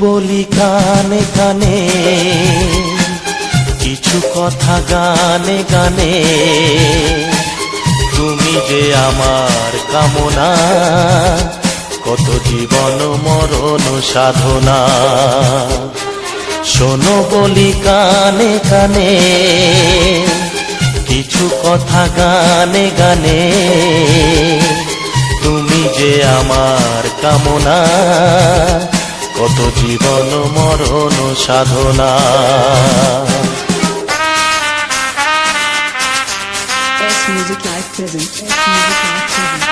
বলি কানে কানে, কিছু কথা গানে গানে। তুমি যে আমার কামনা, কত জীবন মরণ সাধনা। শোনো বলি কানে কানে, কিছু কথা গানে গানে। তুমি যে আমার কামনা, কত জীবন মরণ সাধনা। Music Live present. Music Live present.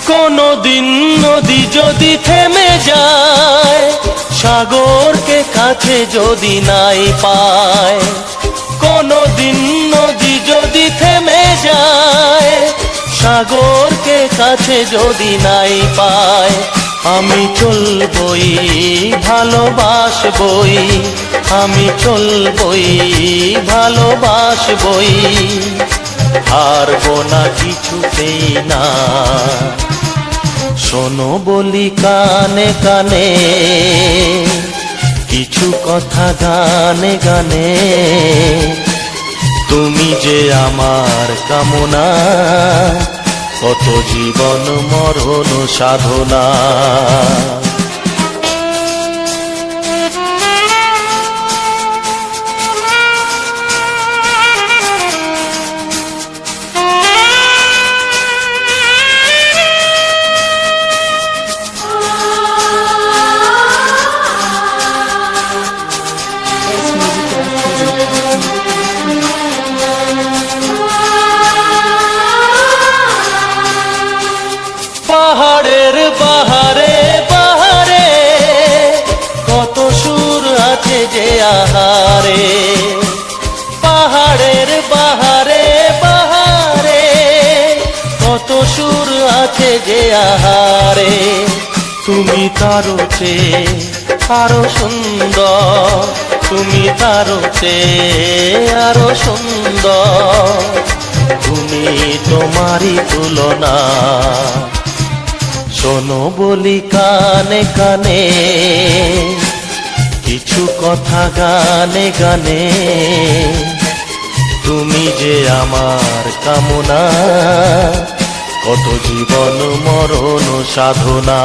কোনদিন নদী যদি থেমে যায়, সাগরকে কাছে যদি নাই পায়। কোনদিন নদী যদি থেমে যায়, সাগরকে কাছে যদি নাই পায়। আমি চলবই ভালোবাসবই, আমি চলবই ভালোবাসবই। হারবো না কিছুতেই না। শোনো বলি কানে কানে, কিছু কথা গানে গানে। তুমি যে আমার কামনা, কত জীবন মরণ সাধনা। পাহাড়ের বাহারে বাহারে, কত সুর আছে যে আহারে। পাহাড়ের বাহারে বাহারে, কত সুর আছে যে আহারে। তুমি তারও চেয়ে আরো সুন্দর, তুমি তারও চেয়ে আরো সুন্দর। তুমি তোমারই তুলনা। শোনো বলি কানে কানে, কিছু কথা গানে গানে। তুমি যে আমার কামনা, কত জীবন মরণ সাধনা।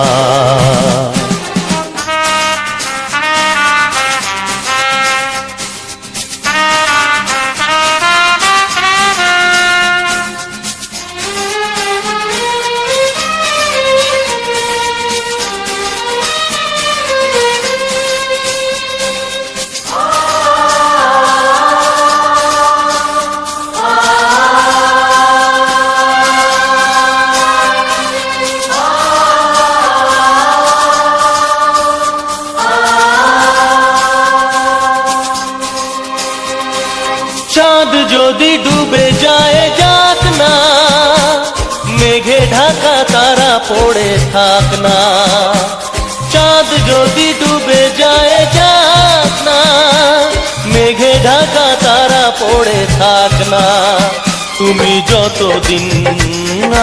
চাঁদ যদি ডুবে যায় যাক না, মেঘে ঢাকা তারা পড়ে থাক না। চাঁদ যদি ডুবে যায় যাক না, মেঘে ঢাকা তারা পড়ে থাক না। তুমি যতদিন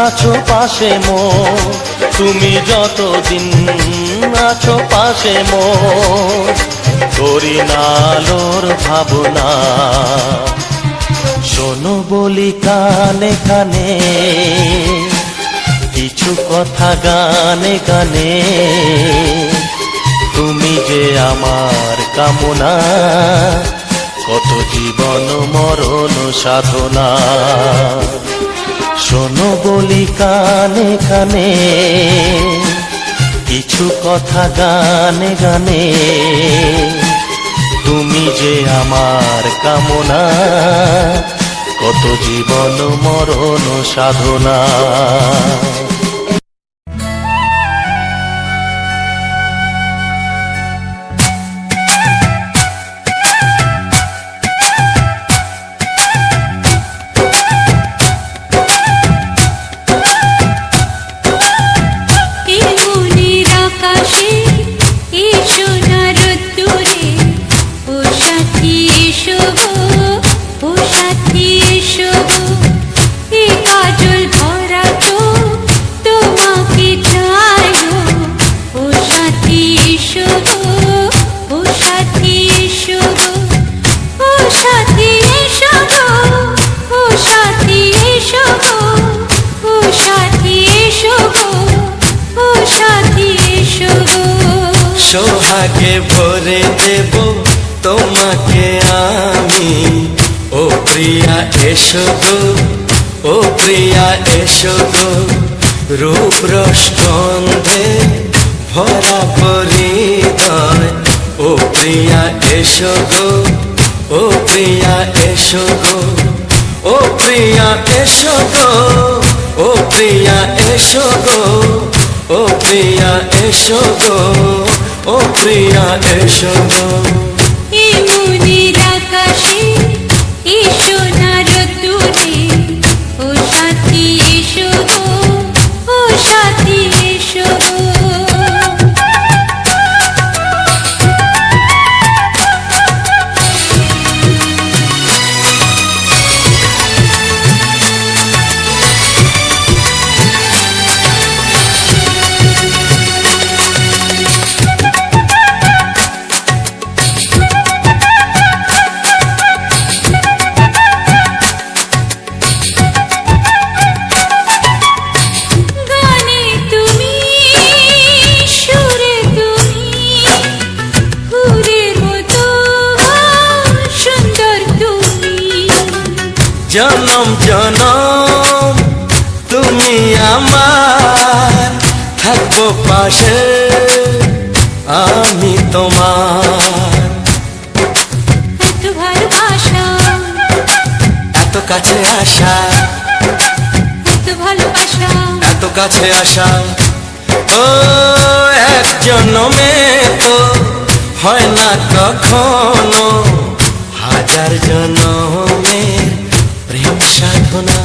আছো পাশে মোর, তুমি যতদিন আছো পাশে মোর, করি না আলোর ভাবনা। শোনো বলি কানে কানে, কিছু কথা গানে গানে। তুমি যে আমার কামনা, কত জীবন মরণ সাধনা। শোনো বলি কানে কানে, কিছু কথা গানে গানে। তুমি যে আমার কামনা, কত জীবন মরণ সাধনা। সোহাগে ভরে দেব তোমাকে আমি, ও প্রিয়া এসো গো, ও প্রিয়া এসো গো, রূপ রস গন্ধে ভরা পরিদয়, ও প্রিয়া এসো গো, ও প্রিয়া এসো গো, ও প্রিয়া এসো গো, ও প্রিয়া এসো গো, ও প্রিয়া এসো গো, ও প্রিয়া এসো গো। এই মনের আকাশে এই সোনার দূরে, ও সাথী এসো গো, ও সাথী এসো গো। গানে তুমি, সুরে তুমি, ফুলের মতো সুন্দর তুমি। জনম জনম তুমি আমার, থাকবো পাশে আমি তোমার। এত ভালোবাসা, এত কাছে আসা, এত ভালোবাসা, এত কাছে আসা, ও এক জন্মে তো হয় না কখনো, হাজার জন্মের প্রেম সাধনা।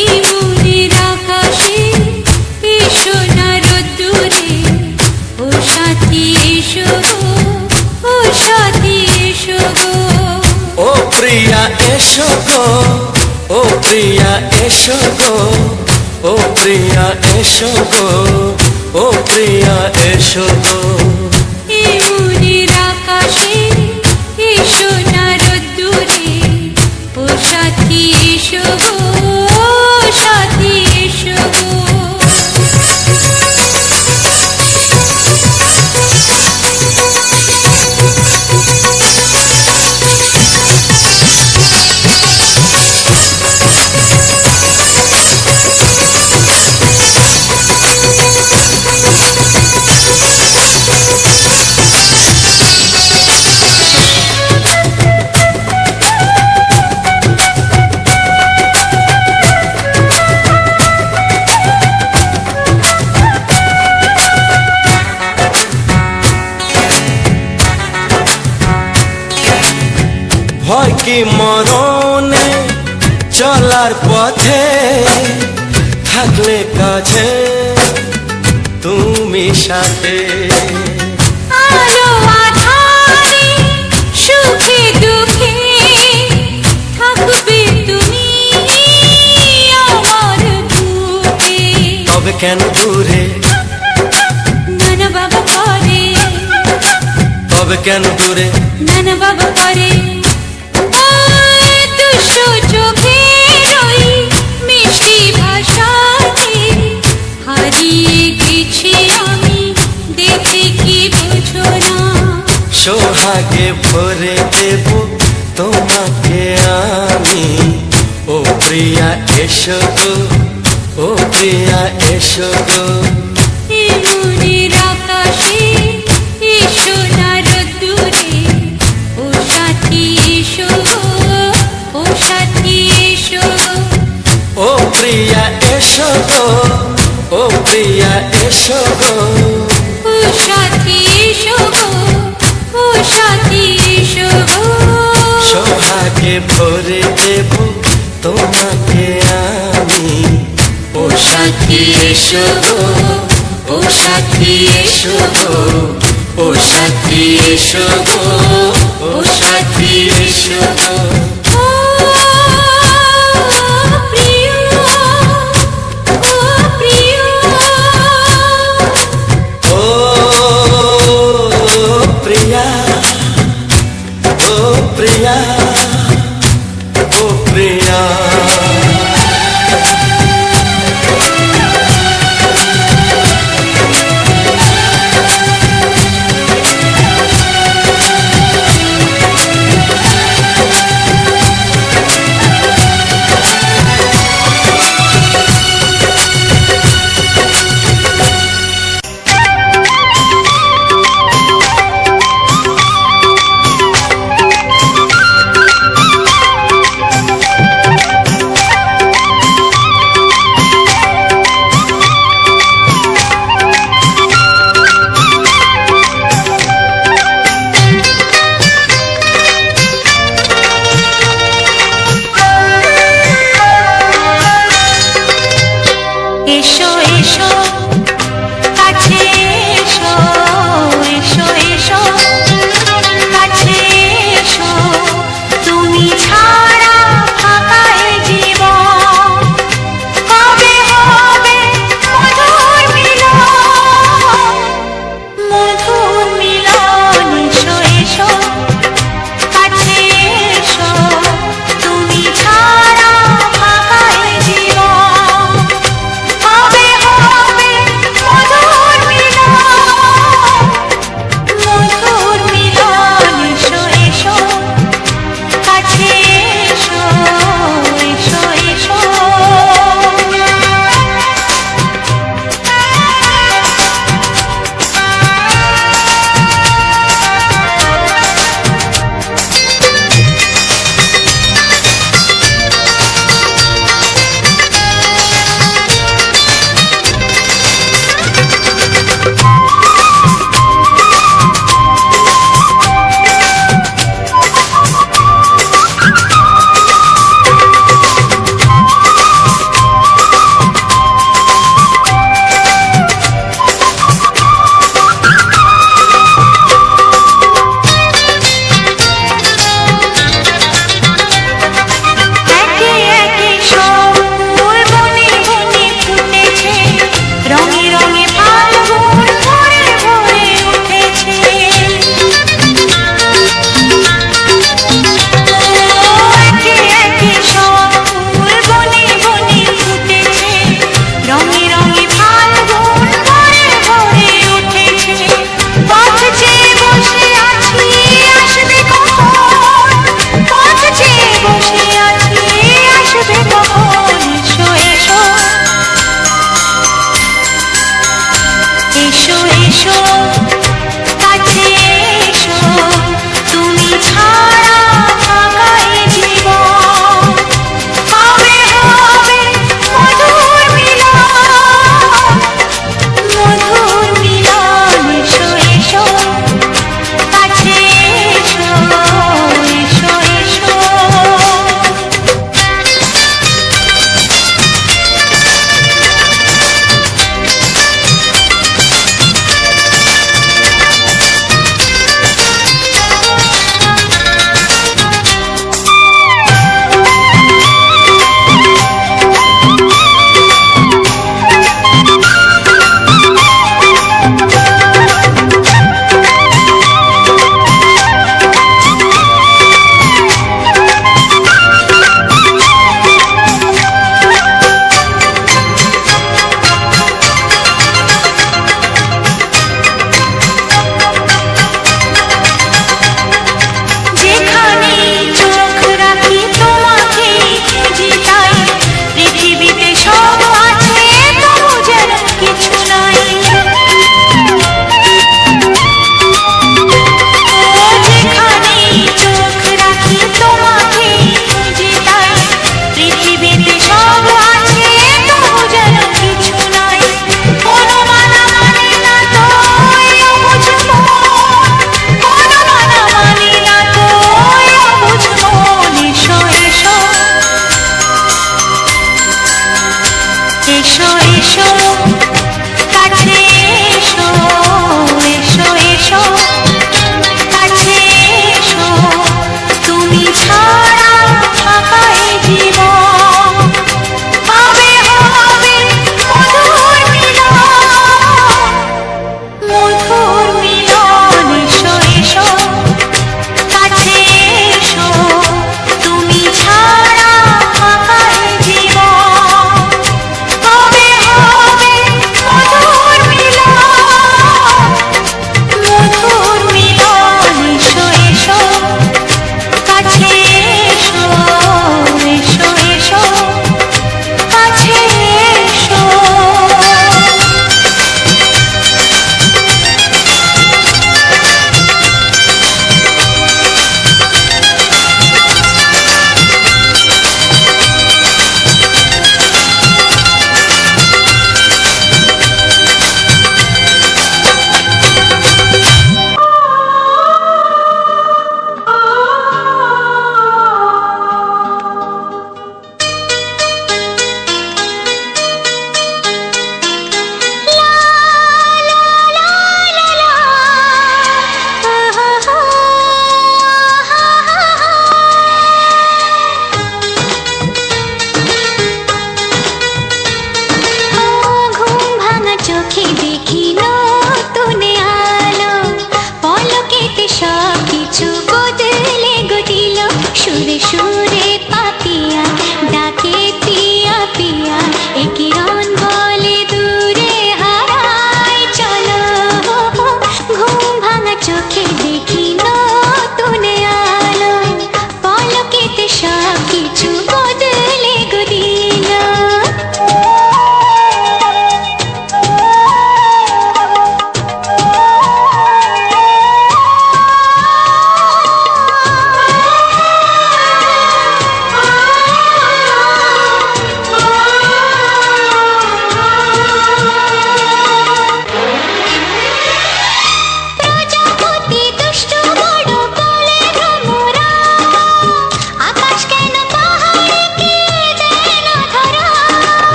এই মনের আকাশে এই সোনার দূরে, ও সাথী এসো গো, ও সাথী এসো গো। ও প্রিয়া এসো গো, ও প্রিয়া এসো গো, ও প্রিয়া এসো গো, ও প্রিয়া এসো গো। এই মনের আকাশে এই সোনার দূরে, ও সাথী এসো গো, ও সাথী এসো গো। ভয় কি মরণে চলার পথে, থাকলে কাছে তুমি সাথে। আলো আঁধারে সুখে দুঃখে থাকবে তুমি আমার বুকে। তবে কেন দূরে, নানা বাবা করে, তবে কেন দূরে, নানা বাবা করে। ওই দুষ্টু চোখের ওই মিষ্টি ভাষাতে হারিয়ে গেছি আমি, দেখে কি বোঝো না। সোহাগে ভরে দেব তোমাকে আমি, ও প্রিয়া এসো গো, ও প্রিয়া এসো গো। এই মনের আকাশে এই সোনার দূরে, ও সাথী এসো গো, ও সাথী এসো গো। ও প্রিয়া এসো গো, ও প্রিয়া এসো গো, ও সাথী এসো গো, ও সাথী এসো গো। সোহাগে ভরে দেব তোমাকে আমি, ও সাথী এসো গো, ও সাথী এসো গো, ও সাথী এসো গো, ও সাথী এসো গো। ও প্রিয়, ও প্রিয়, ও প্রিয়া, ও প্রিয়া, ও প্রিয়া।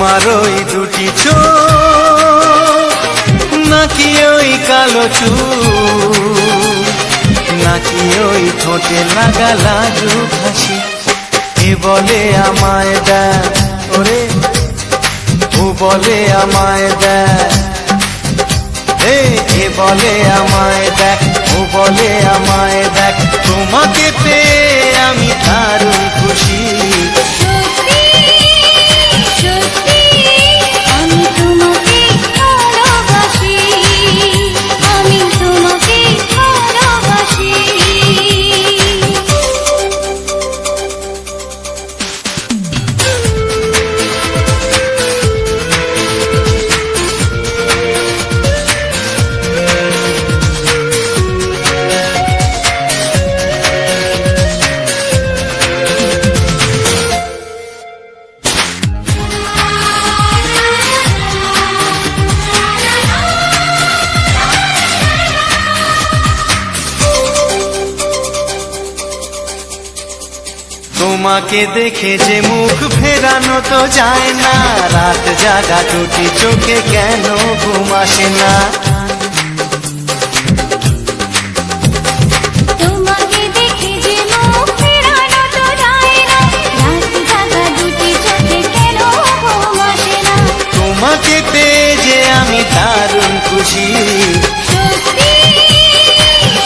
তোমার ওই দুটি চোখ নাকি ওই কালো চুল নাকি ওই ঠোঁটে লাগা লাজুক হাসি এ বলে আমায় দেয় ওরে ও বলে আমায় দেয় এ বলে আমায় দেখ ও বলে আমায় দেখ তোমাকে পেয়ে আমি দারুণ খুশি সত্যি সত্যি আমি তোমাকে ভালোবাসি আমি তোমাকে ভালোবাসি তোমাকে দেখে যে মুখ ফেরানো তো যায় না রাত জাগা দুটি চোখে কেন ঘুম আসে না তোমাকে দেখে যে মুখ ফেরানো তো যায় না রাত জাগা দুটি চোখে কেন ঘুম আসে না তোমাকে পেয়ে যে আমি দারুণ খুশি সত্যি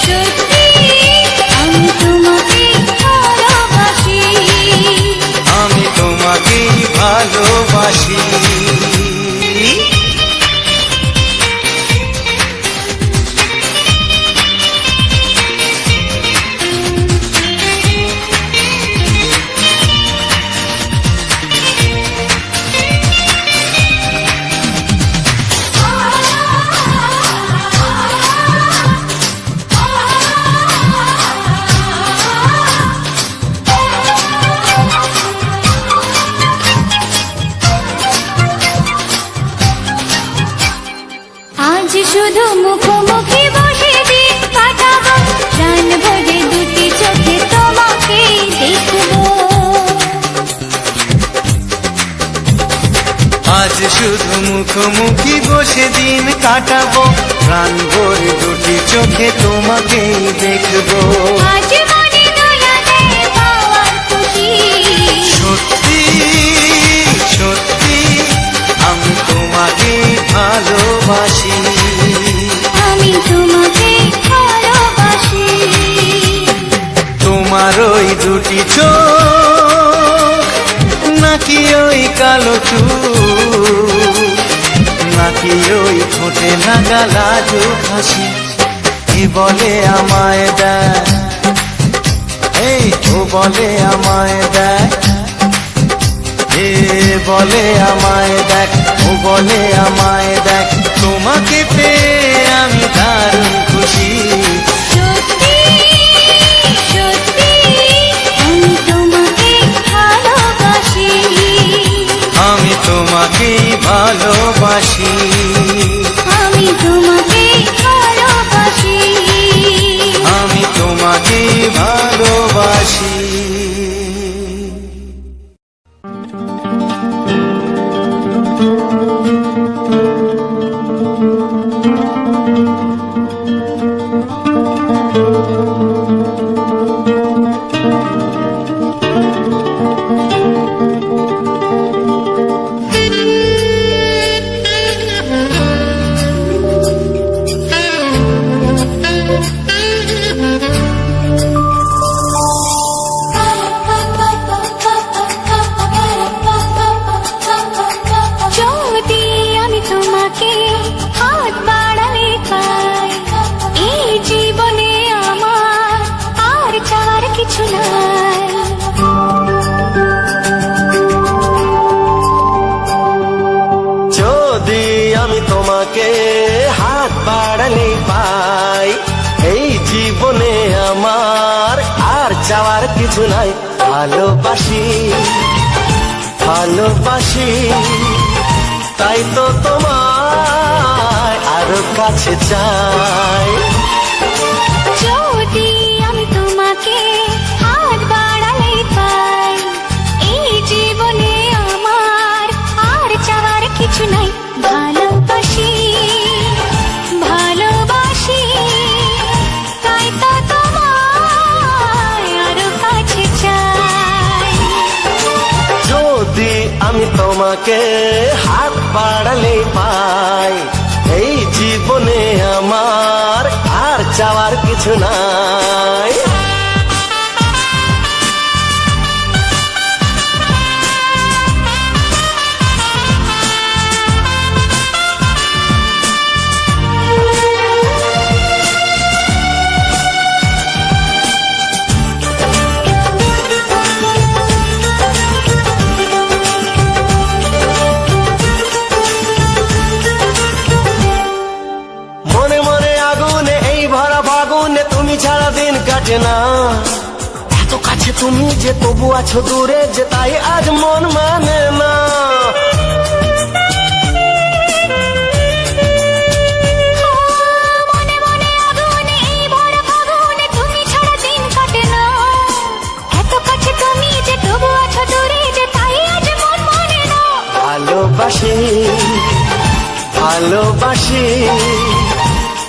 সত্যি আমি তোমাকে ভালোবাসি আমি তোমাকেই ভালোবাসি আজ শুধু মুখোমুখি বসে দিন কাটাবো প্রাণ ভরে দুটি চোখে তোমাকে দেখবো আজ শুধু মুখোমুখি বসে দিন কাটাবো প্রাণ ভরে দুটি চোখে তোমাকেই দেখবো আজ মনে দোলা দেয় পাওয়ার খুশি সত্যি সত্যি আমি তোমাকেই ভালোবাসি আমি তোমাকে ভালোবাসি তোমার ওই দুটি চোখ নাকি ওই কালো চুল নাকি ওই ঠোঁটে লাগা লাজুক হাসি এ বলে আমায় দেয় এই ও বলে আমায় দেয় এ বলে আমায় দেখ ও বলে আমায় দেখ তোমাকে পেয়ে আমি দারুণ খুশি সত্যি সত্যি আমি তোমাকে ভালোবাসি আমি তোমাকেই ভালোবাসি আমি তোমাকে ভালোবাসি আমি তোমাকেই ভালোবাসি যদি আমি তোমাকে হাত বাড়ালে পাই এই জীবনে আমার আর চাওয়ার কিছু নাই যদি আমি তোমাকে হাত বাড়ালে পাই এই জীবনে আমার আর চাওয়ার কিছু নাই ভালোবাসি ভালোবাসি তাই তো তোমায় আরো কাছে চাই যদি আমি তোমাকে হাত বাড়ালে পাই এই জীবনে আমার আর তোমাকে হাত বাড়ালে পাই, এই জীবনে আমার আর চাওয়ার কিছু নাই। মনে মনে আগুনে এই ভরা ফাগুনে তুমি ছাড়া দিন কাটে না, এত কাছে তুমি যে তবু আছো দূরে যে তাই আজ মন মানে না। মনে মনে আগুনে এই ভরা ফাগুনে তুমি ছাড়া দিন কাটে না, এত কাছে তুমি যে তবু আছো দূরে যে তাই আজ মন মানে না। ভালোবাসি ভালোবাসি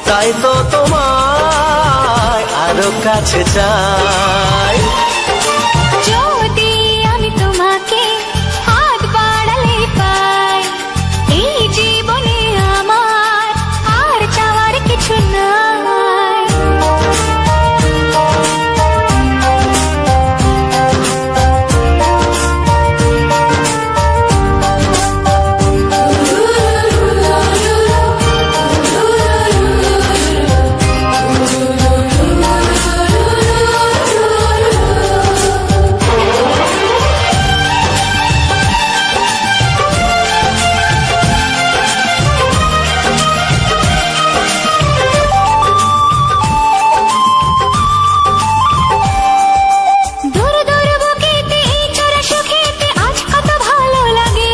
তাই তো তোমায় আরো কাছে চাই। যদি আমি তোমাকে হাত বাড়ালে পাই, এই জীবনে আমার আর চাওয়ার কিছু নাই। দূর দূর বুকেতে এই চোরা সুখেতে আজ কত ভালো লাগে,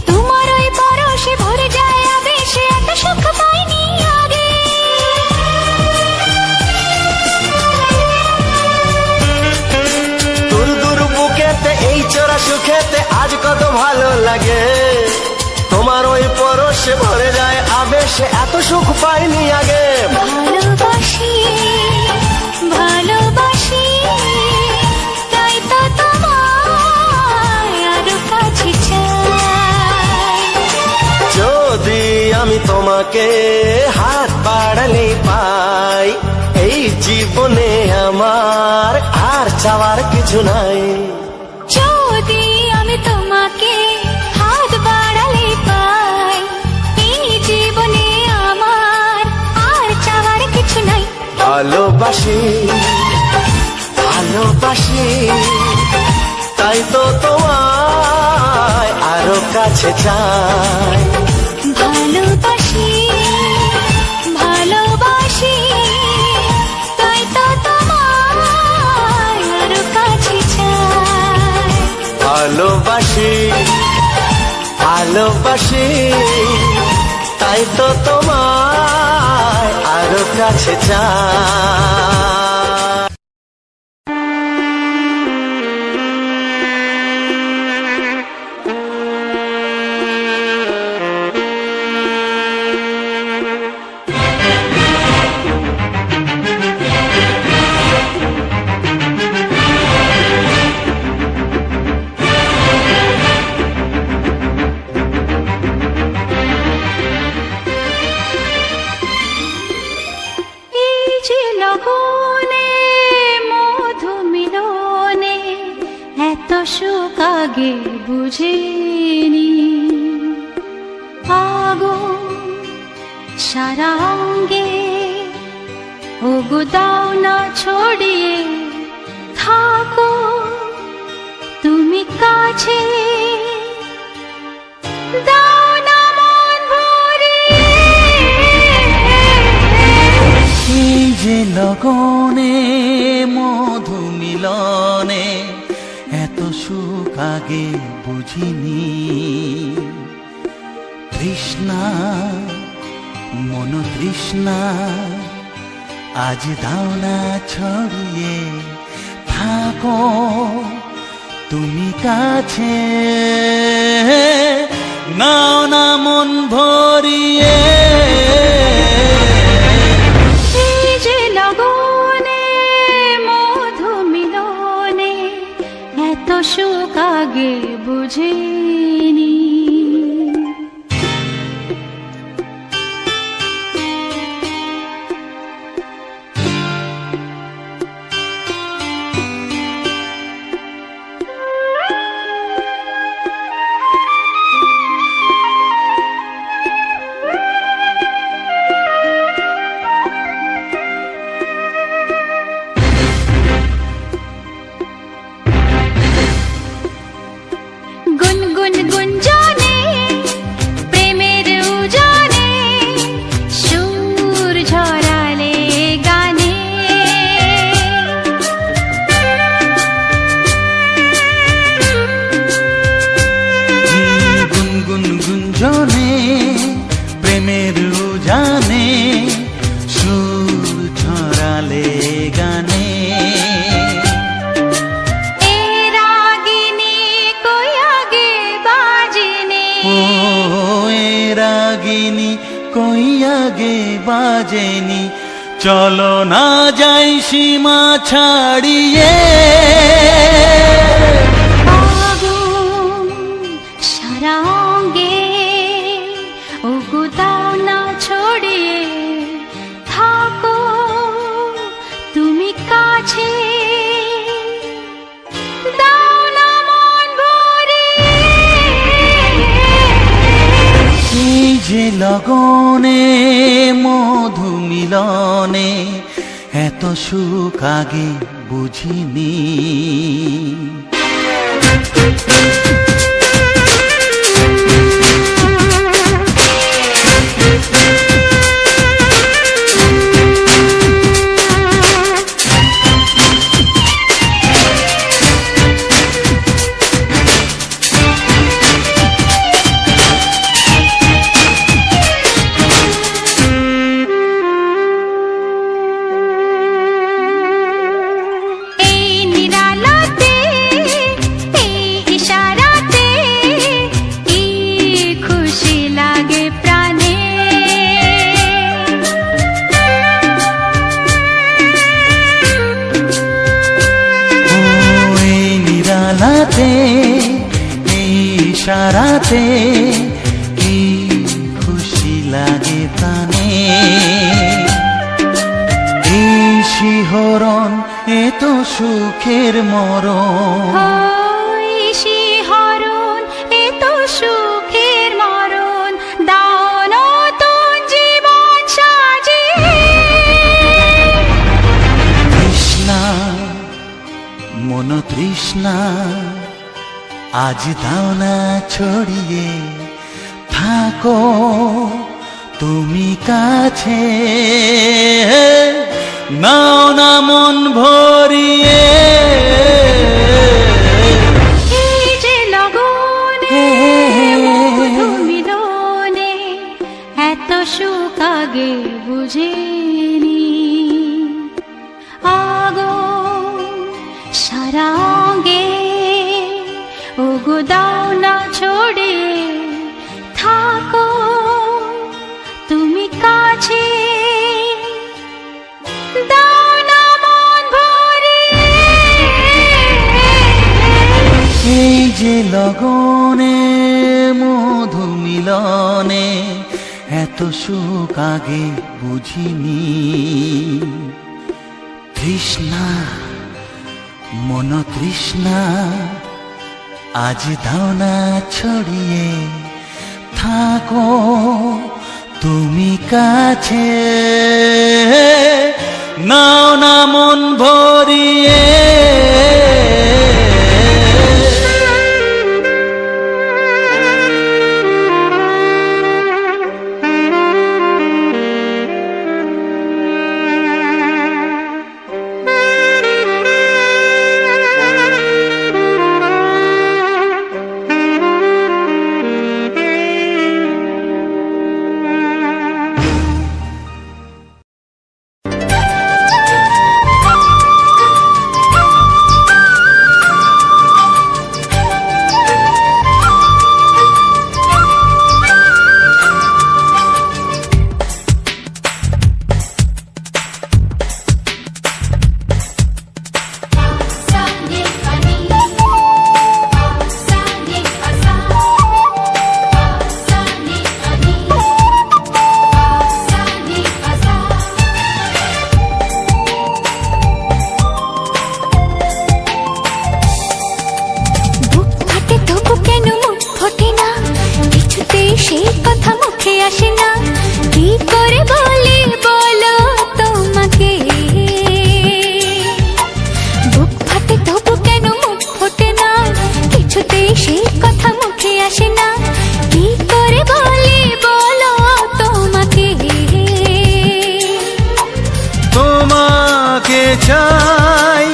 তোমার ওই পরশে ভরে যায় আবেশে এত সুখ পাইনি আগে। দূর দূর বুকেতে এই চোরা সুখেতে আজ কত ভালো লাগে, তোমার ওই পরশে ভরে যায় আবেশে এত সুখ পাইনি আগে। ভালোবাসি ভালোবাসি তাই তো তোমায় আরো কাছে চাই। যদি আমি তোমাকে হাত বাড়ালে পাই, এই জীবনে আমার আর চাওয়ার কিছু নাই। যদি আমি তোমাকে হাত বাড়ালে পাই, এই জীবনে আমার আর চাওয়ার কিছু নাই। ভালোবাসি ভালোবাসি তাই তো তোমায় আরো কাছে চাই। ভালোবাসি ভালোবাসি তাই তো তোমায় আরো কাছে চাই। ভালোবাসি ভালোবাসি তাই তো তোমায় আরো কাছে চাই। এই যে লগনে মধু মিলনে এত সুখ আগে বুঝিনি, আগুন সারা অঙ্গে ওগো দাও না ছড়িয়ে থাকো তুমি কাছে, দাও না মন ভরিয়ে। এই যে লগনে মধু মিলনে এত সুখ আগে বুঝিনি, তৃষ্ণা মন তৃষ্ণা আজ দাও না ছড়িয়ে থাকো তুমি কাছে, নাও না মন ভরিয়ে। এই যে লগনে মধু মিলনে এত সুখ আগে বুঝিনি। বাজেনি, চলো না যাই সীমা ছাড়িয়ে। আগুন সারা অঙ্গে ওগো দাও না ছড়িয়ে, থাকো তুমি কাছে, দাও না মন ভরিয়ে। এই যে লগনে মধু মিলনে এত সুখ আগে বুঝিনি। এই নিরালাতে, এই ইশারাতে কি খুশি লাগে প্রাণে। ও এই নিরালাতে, এই ইশারাতে কি খুশি লাগে প্রাণে। এই শিহরণ এ তো সুখের মরণ। ওই শিহরণ এ তো সুখের মরণ, দাও নতুন জীবন সাজিয়ে। তৃষ্ণা মন তৃষ্ণা আজ দাও না ছড়িয়ে, থাকো তুমি কাছে, নাও না মন ভরিয়ে। এই যে লগনে মধু মিলনে এত সুখ আগে বুঝিনি। আগুন সারা অঙ্গে ওগো দাও না ছড়িয়ে, থাকো তুমি কাছে, দাও না মন ভরিয়ে। এই যে লগনে মধু মিলনে এত সুখ আগে বুঝিনি। তৃষ্ণা মন তৃষ্ণা আজ দাও না ছড়িয়ে, থাকো তুমি কাছে, নাও না মন ভরিয়ে। চাই,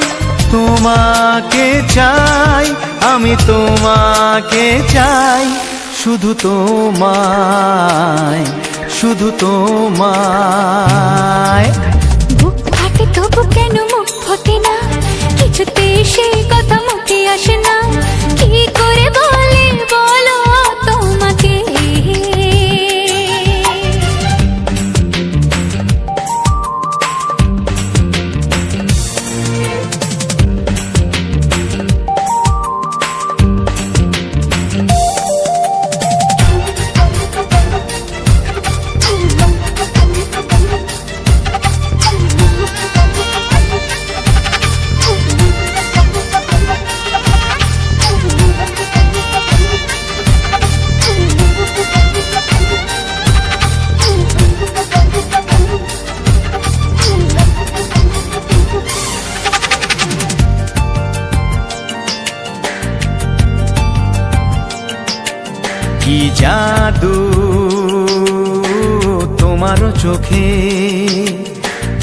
তোমাকে চাই, আমি তোমাকে চাই, শুধু তোমায়, শুধু তোমায়। বুক ফাটে তবু কেন মুখ ফোটে না, কিছুতে সেই কথা মুখে আসে না, কি করে বলে বলো তোমাকে। কি জাদু তোমার চোখে,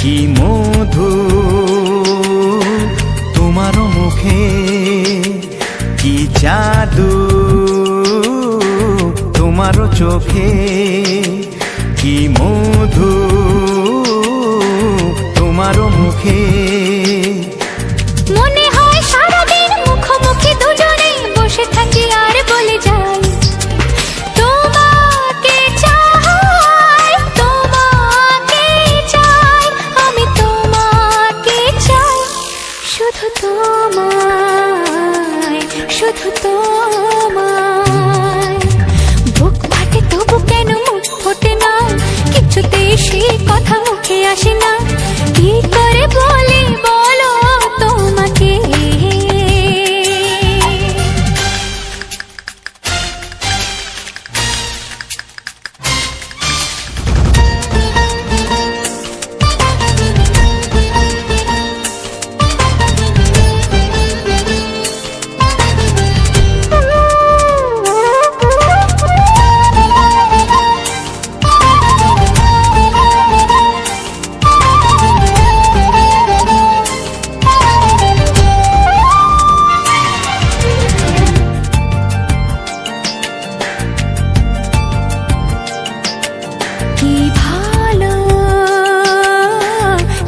কি মধু তোমার মুখে, কি জাদু তোমার চোখে, কি মধু তোমার মুখে। মনে হয় সারাদিন মুখোমুখি দুজনে বসে থাকি আর বলে যাই তোমাকে চাই, তোমাকে চাই, আমি তোমাকে চাই, শুধু তোমায়, শুধু তোমায়। বুক ফাটে তবু কেন মুখ ফোটে না, কিছুতেই সেই কথা মুখে আসে না, কি করে বলি বলো তোমাকে। কি ভালো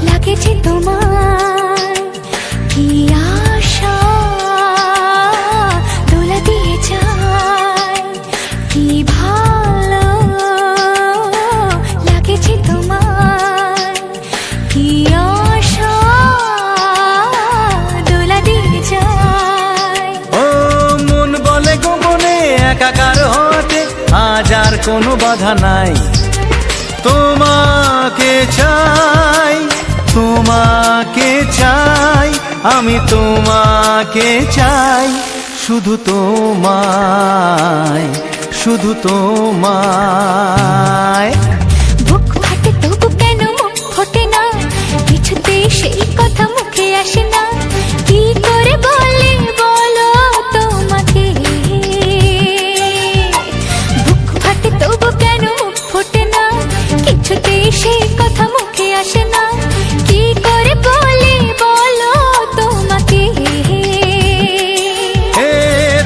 লাগেছে তোমার, কি আশা দোলা দিয়ে যায়, কি ভালো লাগেছে তোমার, কি আশা দোলা দিয়ে যায়। ও মন বলে গোপনে একাকার হতে আজ আর কোনো বাধা নাই, তোমাকে চাই, তোমাকে চাই, আমি তোমাকে চাই, শুধু তোমায়, শুধু তোমায়। বুক ফাটে তবু কেন মুখ ফোটে না, কিছুতেই সেই কথা মুখে আসে না, কি করে বলি বলো তোমাকে। বুক ফাটে তবু কেন মুখ ফোটে না, কিছুতেই সেই কথা মুখে আসে না, কি করে বলি বলো তোমাকে। হে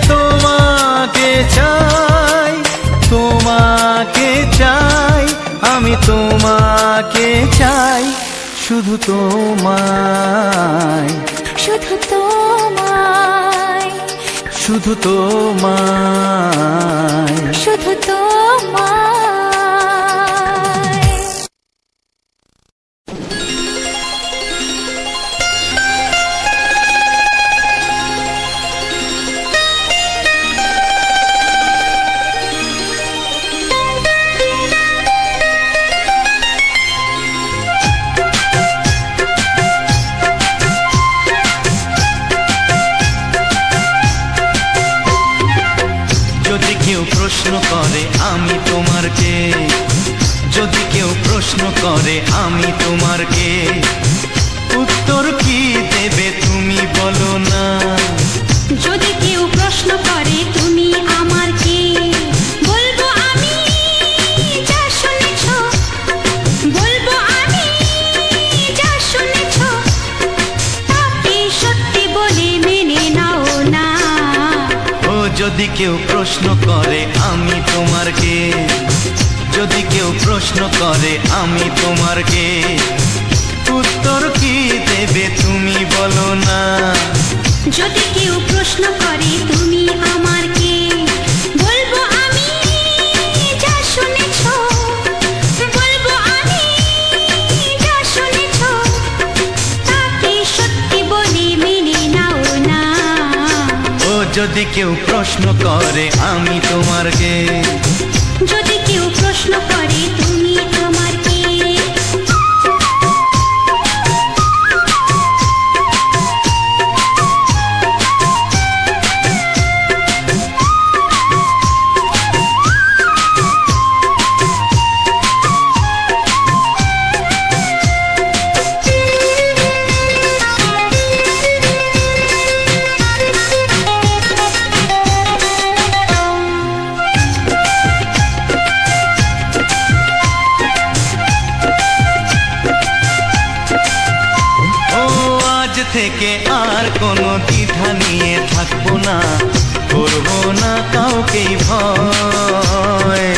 তোমাকে চাই, তোমাকে চাই, আমি তোমাকে চাই, শুধু তোমায়, শুধু তোমায়, শুধু তোমায়। শুধু তোমায়। যদি কেউ প্রশ্ন করে আমি তোমার কে, যদি কেউ প্রশ্ন করে আমি তোমার কে, উত্তর কি দেবে তুমি বলো না। যদি কেউ প্রশ্ন করে তুমি আমার কে, বলবো আমি যা শুনেছ, বলবো আমি যা শুনেছ, তাকে সত্যি বলে মেনে নাও না। ও যদি কেউ প্রশ্ন করে আমি তোমার কে, যদি কেউ প্রশ্ন করে আমি তোমার কে, উত্তর কি দেবে তুমি বলো না। যদি কেউ প্রশ্ন করে তুমি আমার কে, বলবো আমি যা শুনেছ, বলবো আমি যা শুনেছ, তাকে সত্যি বলে মেনে নাও না। ও যদি কেউ প্রশ্ন করে আমি তোমার কে, যদি কেউ প্রশ্ন করে তুমি আমার কে। থেকে আর কোনো দ্বিধা নিয়ে থাকবো না, করবো না কাউকেই ভয়।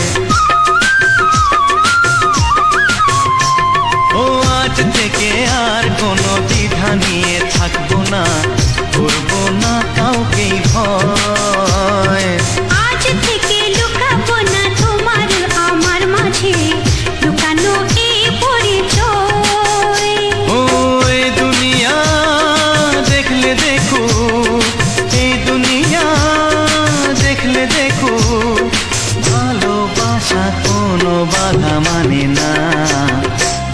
ও আজ থেকে আর কোনো দ্বিধা নিয়ে থাকবো না, করবো না কাউকেই ভয়। আজ থেকে লুকাবো না তোমার আমার মাঝে লুকানো এই পরিচয়। ও এই দুনিয়া দেখলে দেখো, এই দুনিয়া দেখলে দেখো, ভালোবাসা কোনো বাধা মানে না।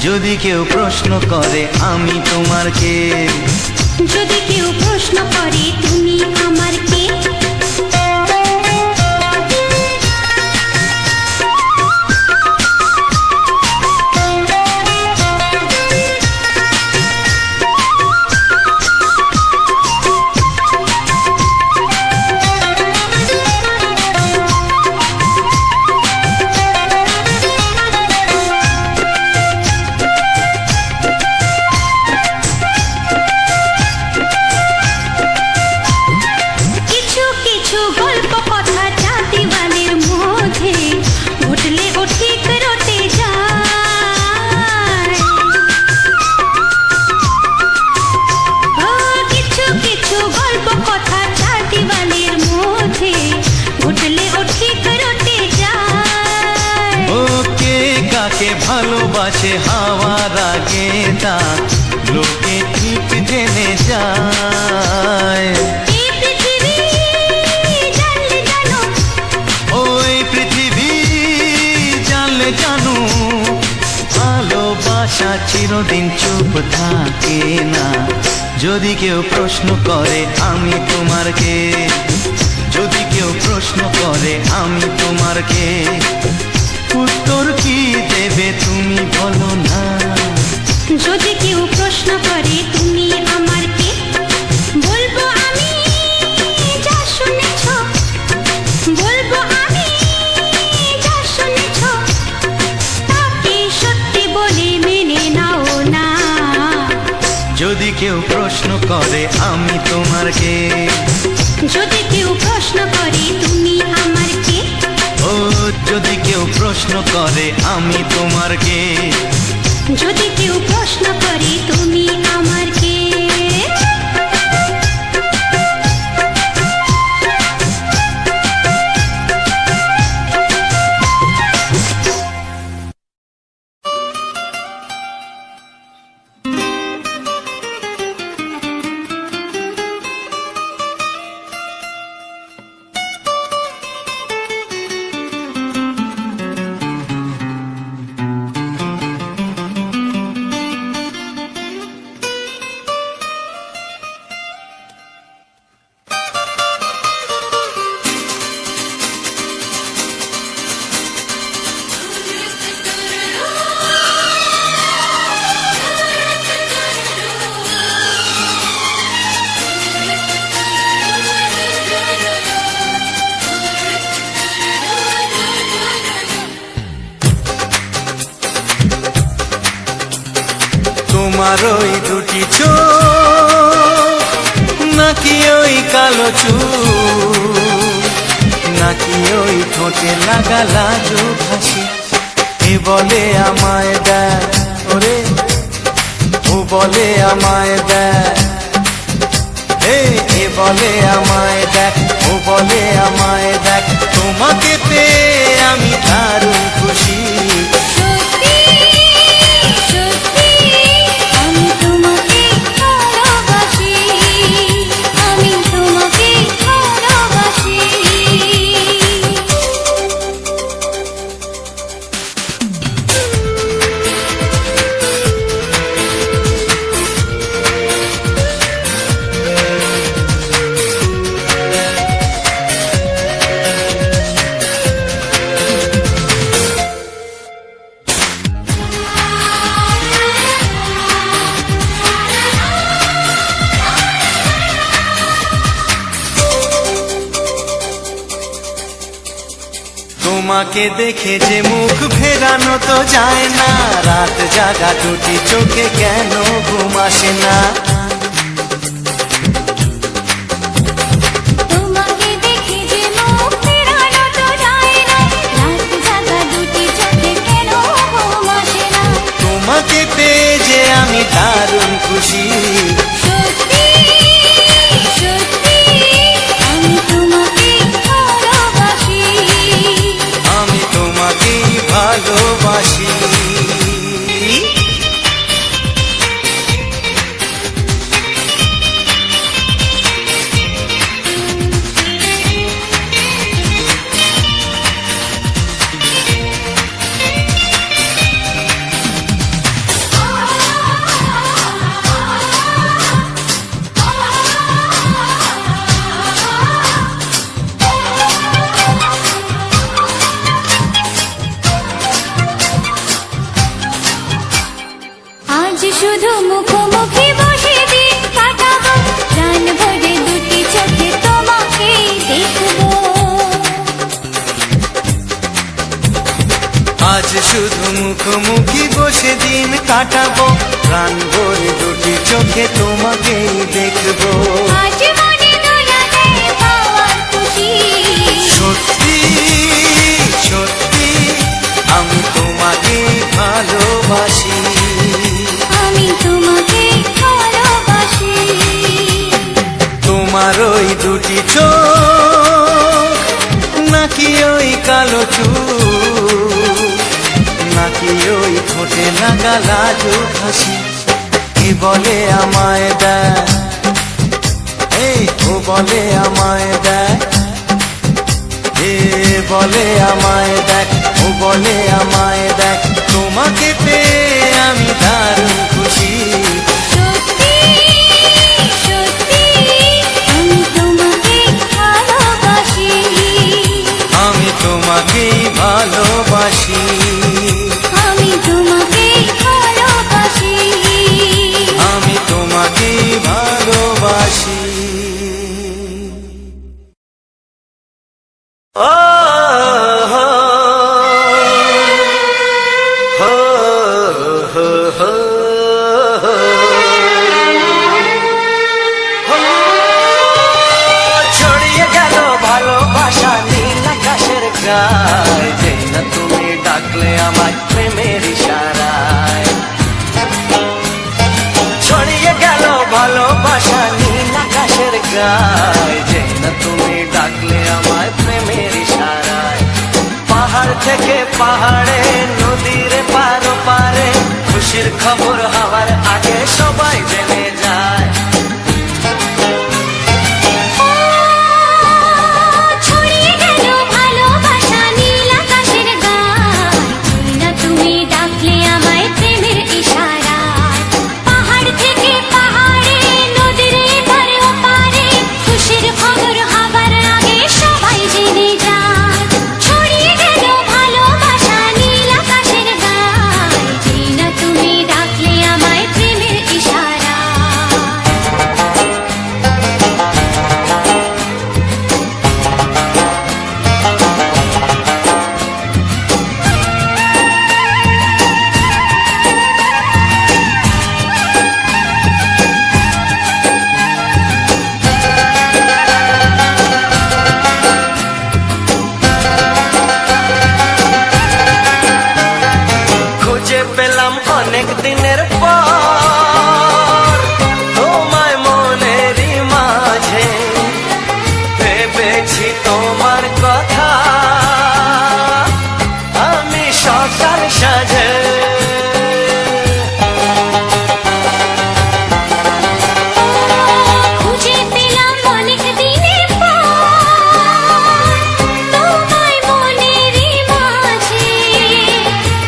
যদি কেউ প্রশ্ন করে আমি তোমার কে, যদি কেউ প্রশ্ন করে তুমি আমার কে, কিছু কিছু গল্প কথা জাতি বালের মধ্যে ঘটলে ও ঠিক রটে যায়। ও কিছু কিছু গল্প কথা জাতি বালের মধ্যে ঘটলে ও ঠিক রটে যায়। ও কে কাকে ভালোবাসে হাওয়ার আগে তা লোকে ঠিক জেনে যায়। এই পৃথিবী জানলে জানো, ওই পৃথিবী জানলে জানো, ভালোবাসা চিরদিন চুপ থাকে না। যদি কেউ প্রশ্ন করে আমি তোমার কে, যদি কেউ প্রশ্ন করে আমি তোমার কে, উত্তর কি দেবে তুমি বলো না। যদি কেউ প্রশ্ন করে তুমি আমার কে, বলবো আমি যা শুনেছ, বলবো আমি যা শুনেছ, তাকে সত্যি বলে মেনে নাও না। যদি কেউ প্রশ্ন করে আমি তোমার কে, যদি কেউ প্রশ্ন করে তুমি আমার কে, ও যদি কেউ প্রশ্ন করে আমি তোমার কে, যদি কেউ প্রশ্ন করে তুমি আমার কে। তোমার ওই দুটি চোখ, নাকি ওই কালো চুল, নাকি ওই ঠোঁটে লাগা লাজুক হাসি, এ বলে আমায় দেয় ওরে, ও বলে আমায় দেয়, এ বলে আমায় দেখ, ও বলে আমায় দেখ, তোমাকে পেয়ে আমি দারুণ খুশি। সত্যি সত্যি আমি তোমাকে ভালোবাসি, আমি তোমাকে ভালোবাসি। তোমাকে দেখে যে মুখ ফেরানো তো যায় না, রাত জাগা দুটি চোখে কেন ঘুম আসে না। শুধু মুখোমুখি বসে দিন কাটাবো, প্রাণ ভরে দুটি চোখে তোমাকেই দেখবো। আজ মনে দোলা দেয় পাওয়ার খুশি, সত্যি সত্যি আমি তোমাকে ভালোবাসি, আমি তোমাকে ভালোবাসি। তোমার ওই দুটি চোখ, নাকি ওই কালো চুল, নাকি ওই ঠোঁটে লাগা লাজুক হাসি, কে বলে আমায় দেয়, এই ও বলে আমায় দেয়, এ বলে আমায় দেখ, ও বলে আমায় দেখ, তোমাকে পেয়ে আমি দারুণ খুশি। সত্যি সত্যি আমি তোমাকে ভালোবাসি, আমি তোমাকেই ভালোবাসি, আমি তোমাকে ভালোবাসি। আমি তোমাকেই ভালোবাসি। ও হো হো হো হো ছড়িয়ে গেল ভালোবাসা নীল আকাশের গায়ে, যেই না তুমি ডাকলে আমার প্রেমের ইশারায়। ছড়িয়ে গেল ভালোবাসা নীল আকাশের গায়ে, যেই না তুমি ডাকলে আমার প্রেমের ইশারায়। পাহাড় থেকে পাহাড়ে, নদীর পারো পারে, খুশির খবর হওয়ার আগে সবাই জেনে যায়। ছড়িয়ে গেল ভালোবাসা নীল আকাশের গায়ে, যেই না তুমি ডাকলে আমায় প্রেমের ইশারায়। পাহাড় থেকে পাহাড়ে, নদীর এপারে ওপারে, খুশির খবর হবার আগে সবাই জেনে যায়। ছড়িয়ে গেল ভালোবাসা নীল আকাশের গায়ে, যেই না তুমি ডাকলে আমায় প্রেমের ইশারায়। খুঁজে পেলাম অনেক দিনের পর তোমায় মনেরই মাঝে, ভেবেছি তোমার কথা আমি সকাল সাজে। খুঁজে পেলাম অনেক দিনের পর তোমায় মনেরই মাঝে,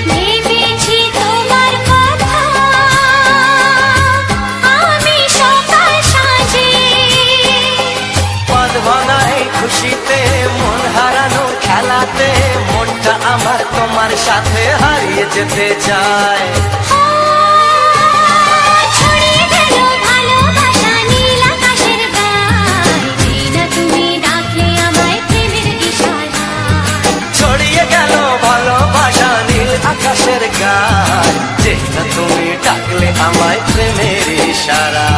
ভেবেছি তোমার কথা আমি সকাল সাজে। পদ ভাঙা এই খুশিতে, মন হারানো খেলাতে, মনটা আমার তোমার সাথে হারিয়ে যেতে চায়। ছড়িয়ে গেল ভালোবাসা নীল আকাশের গায়ে, যেই না তুমি ডাকলে আমায় প্রেমের ইশারায়। ছড়িয়ে গেল ভালোবাসা নীল আকাশের গায়ে, যেই না তুমি ডাকলে আমায় প্রেমের ইশারায়।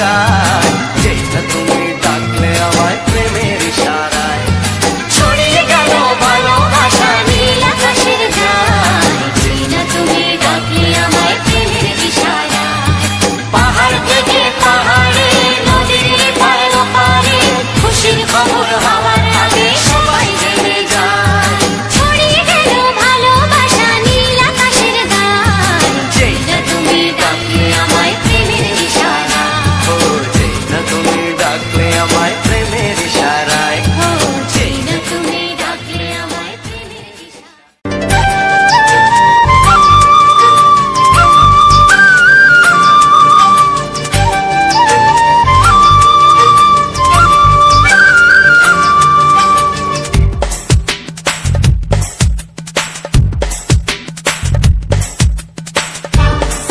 গায়, যেই না তুমি ডাকলে আমায় প্রেমের ইশারায়। ছড়িয়ে গেল ভালোবাসা নীল আকাশের গায়, যেই না তুমি ডাকলে আমায় প্রেমের ইশারায়। পাহাড় থেকে পাহাড়ে, নদীর পার পারে, খুশির খবর হওয়ার আগে সবাই জেনে যায়। ছড়িয়ে গেল ভালোবাসা নীল আকাশের গায়, যেই না তুমি ডাকলে আমায় প্রেমের ইশারায়। ও যেই না তুমি ডাকলে আমায় প্রেমের ইশারায়। ও যেই না তুমি ডাকলে আমায় প্রেমের ইশারায়।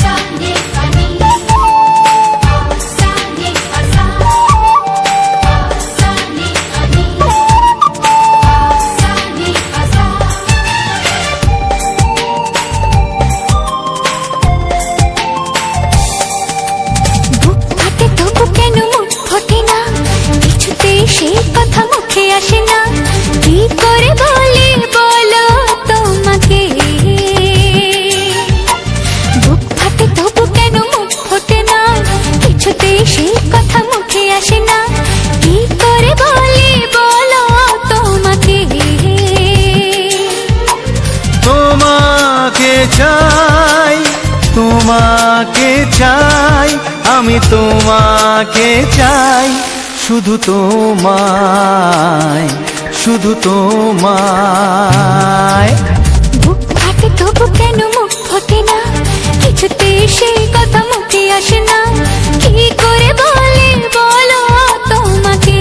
Sani ani, sani asa, sani ani, sani asa. বুক ফাটে তবু কেন মুখ ফোটে না, কিছুতে সেই কথা মুখে আসে না। কি করে বলি বলো তোমাকে, বুক ফাটে তবু কেন মুখ ফোটে না, কিছুতে সেই কথা মুখে আসে না। কি করে বলি বলো তোমাকে। তোমাকে চাই, তোমাকে চাই, আমি তোমাকে চাই, শুধু তোমায়, শুধু তোমায়। বুক ফাটে তবু কেন মুখ ফোটে না, কিছুতে সেই কথা মুখে আসে না। কি করে বলি বলো তোমাকে।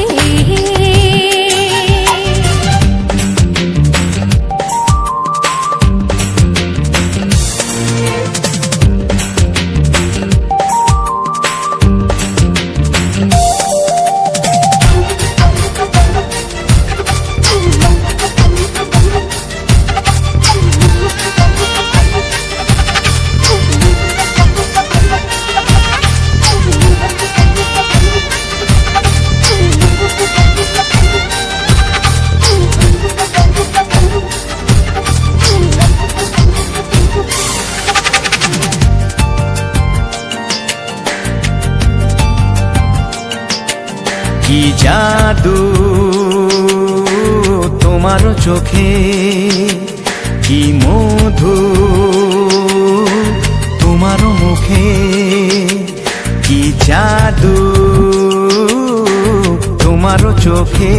কি জাদু তোমার চোখে, কি মধু তোমার মুখে, কি জাদু তোমার চোখে,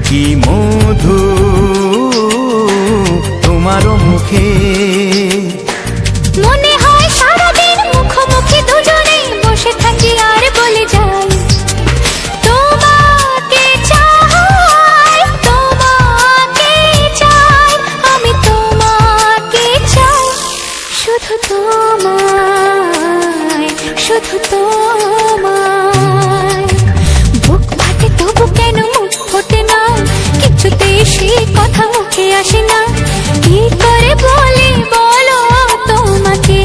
কি মধু তোমার মুখে। মনে হয় সারাদিন মুখোমুখি দুজনে বসে থাকি আর বলে যাই, তোমাকে চাই, তোমাকে চাই, আমি তোমাকে চাই, শুধু তোমায়, শুধু তোমায়। বুক ফাটে তবু কেন মুখ ফোটে না, কিছুতেই সেই কথা মুখে আসে না। কি করে বলি বলো তোমাকে।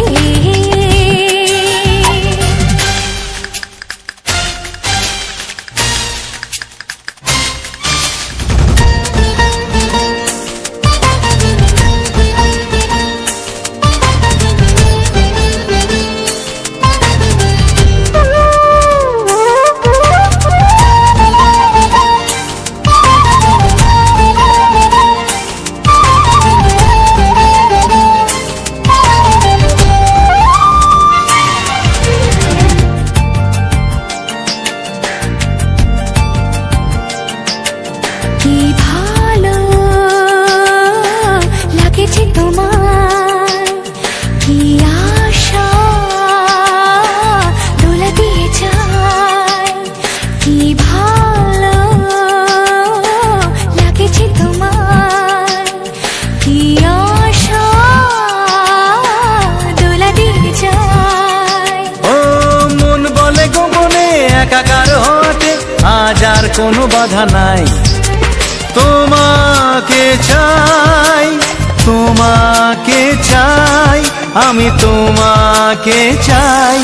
কি ভালো লাগেছে তোমায়, কি আশা দোলা দিয়ে যায়। কি ভালো লাগেছে তোমায়, কি আশা দোলা দিয়ে যায়। ও মন বলে গোপনে একাকার হতে আজ আর কোনো বাধা নাই। তোমাকে চাই, তোমাকে চাই, আমি তোমাকে চাই,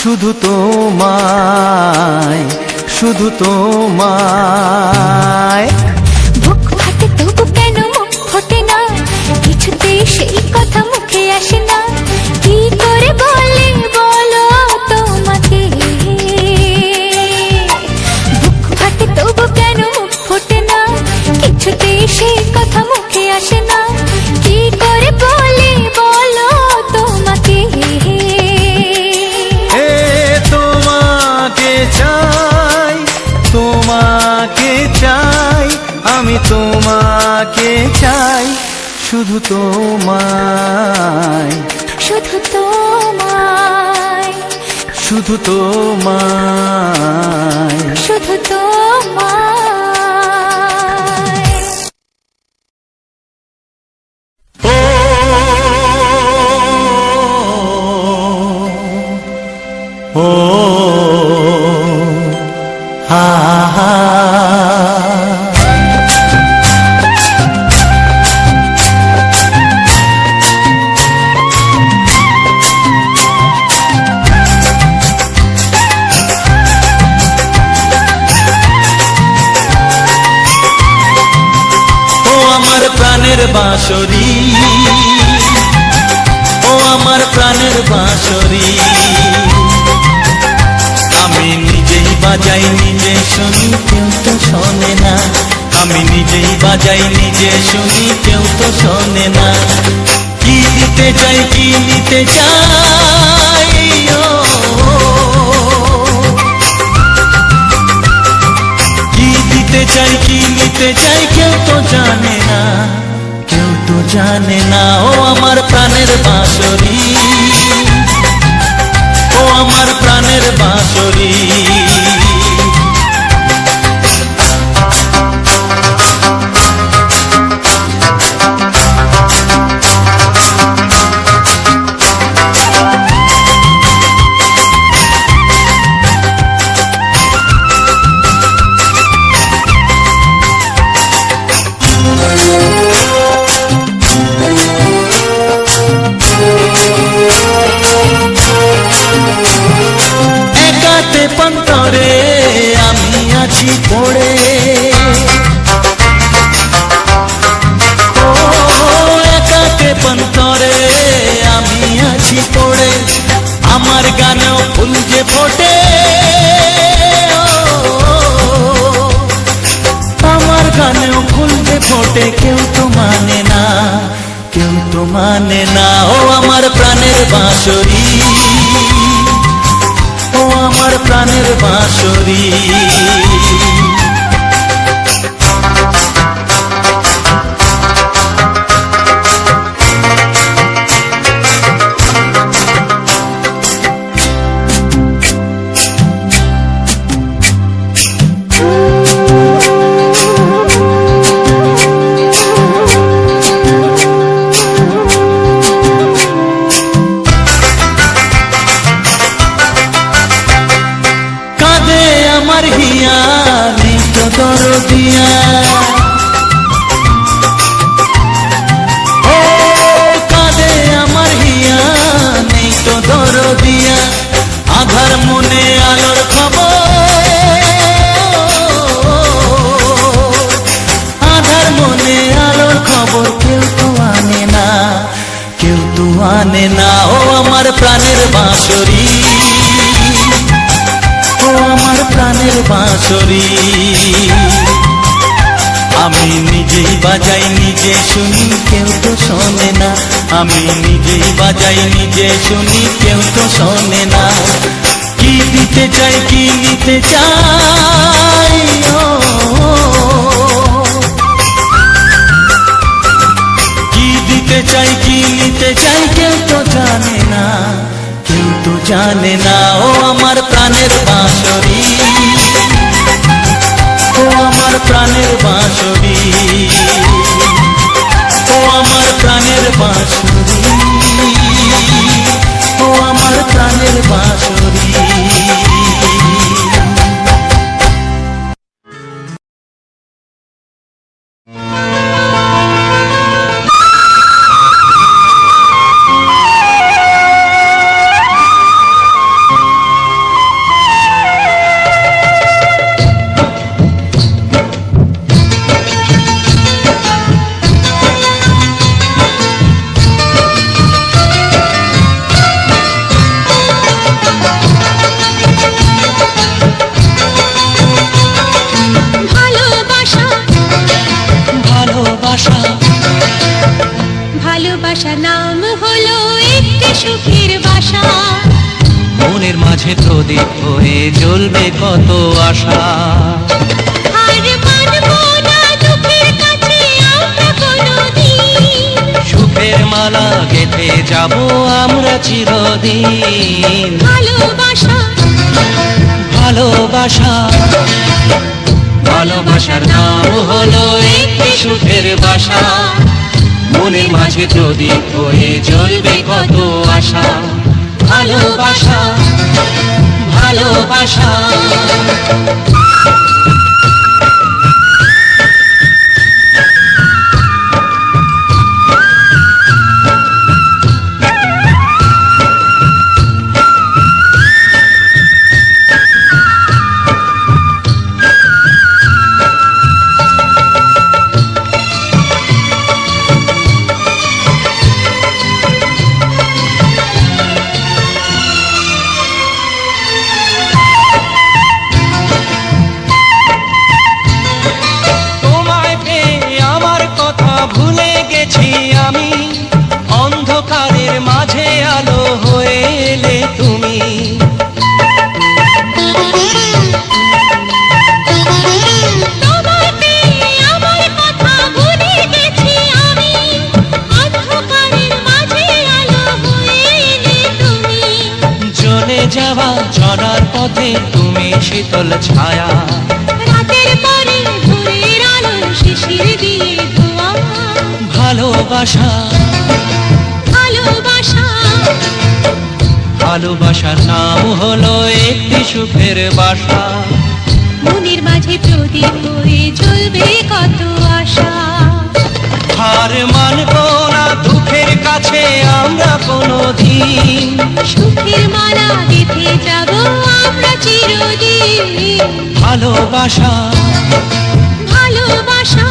শুধু তোমায়, শুধু তোমায়। বুক ফাটে তবু কেন মুখ ফোটে না, কিছুতেই সেই কথা মুখে আসে না, কি করে বলে বলো তোমাকে। বুক ফাটে তবু কেন মুখ ফোটে না, কিছুতেই সেই কথা মুখে আসে না, কি করে বলে বলো তোমাকে। এ তোমাকে চাই, তোমাকে চাই, আমি তোমাকে চাই, শুধু তোমায়, শুধু তোমায়, শুধু তোমায়। শুধু তোমায়। ও ও হা হা। ও আমার প্রাণের বাঁশরি, ও আমার প্রাণের বাঁশরি, আমি নিজেই বাজাই নিজে শুনি কেউ তো শোনে না, আমি নিজেই বাজাই নিজে শুনি কেউ তো শোনে না। কি দিতে চাই কি নিতে চাই, ও কি দিতে চাই কি নিতে চাই কেউ তো জানে না, কেউ তো জানে না। ও আমার প্রাণের বাঁশরি, ও আমার প্রাণের বাঁশরি। একাতে পন্তরে আমি আছি পড়ে, ও একাতে পন্তরে আমি আছি পড়ে, আমার গানেও ফুল যে ফোটে, আমার গানেও ফুল যে ফোটে, কেউ তো মানে না, কেউ তো মানে না। ও আমার প্রাণের বাঁশরি, ও আমার প্রাণের বাঁশরি। কাঁদে আমার হিয়া নেই তো দরদিয়া, ও কাঁদে আমার হিয়া নেই তো দরদিয়া, আধার মনে আলোর খবর, আধার মনে আলোর খবর কেউ তো আনে না, কেউ তো আনে না। ও আমার প্রাণের বাঁশরি, ও আমার প্রাণের বাঁশরি, আমি নিজেই বাজাই নিজে শুনি কেউ তো শোনে না, আমি নিজেই বাজাই নিজে শুনি কেউ তো শোনে না। কি দিতে চাই কি নিতে চাই, ও কি দিতে চাই কি নিতে চাই কেউ তো জানে না, কেউ তো জানে না। ও আমার প্রাণের বাঁশরি, ও আমার প্রাণের বাঁশরি, ও আমার প্রাণের বাঁশরি, ও আমার প্রাণের বাঁশরি। মাঝে প্রদীপ হয়ে জ্বলবে কত আশা। আর মানবো না দুঃখের কাছে আমরা কোনোদিন, সুখের মালা গেঁথে যাব আমরা চিরদিন। ভালোবাসা ভালোবাসা ভালোবাসার নাম হলো একটি সুখের বাসা, মনের মাঝে প্রদীপ হয়ে জ্বলবে কত আশা। ভালোবাসা ভালোবাসা তোমায় পেয়ে আমার কথা ভুলে গেছি আমি, অন্ধকারের মাঝে আলো হয়ে এলে তুমি। তোমায় পেয়ে আমার কথা ভুলে গেছি আমি, অন্ধকারের মাঝে আলো হয়ে এলে তুমি। চলে যাওয়া চলার পথে তুমি শীতল ছায়া, রাতের পরে ভোরের আলো শিশির দিয়ে ধোয়া। ভালোবাসা ভালোবাসা ভালোবাসার নাম হলো একটি সুখের বাসা, মনের মাঝে প্রদীপ হয়ে জ্বলবে কত আশা। হার মানবো না দুঃখের কাছে আমরা কোনোদিন। সুখের মালা গেঁথে যাব আমরা চিরদিন। ভালোবাসা ভালোবাসা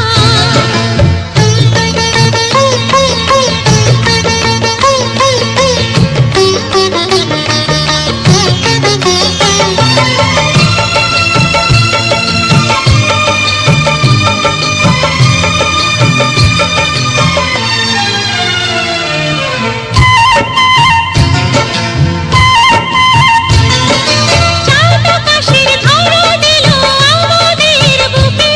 চাঁদ আকাশের ধরা দিল আমাদের বুকে,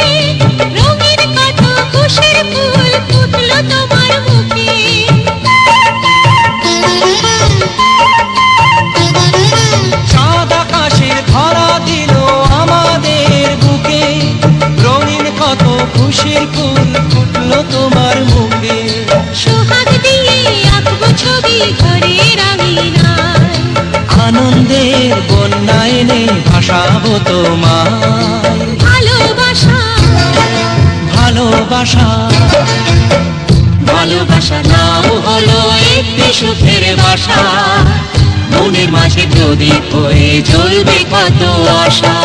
রঙিন কত খুশির ফুল ফুটলো তোমার মুখে। চাঁদ আকাশের ধরা দিল আমাদের বুকে, রঙিন কত খুশির ফুল ফুটলো তোমার মুখে। সোহাগ দিয়ে আঁকবো ছবি ঘরের আঙিনায়, আনন্দের বন্যা এনে ভাসাবো তোমায়। ভালোবাসা ভালোবাসা ভালোবাসার নাম হলো একটি সুখের বাসা, মনের মাঝে প্রদীপ হয়ে জ্বলবে কত আশা।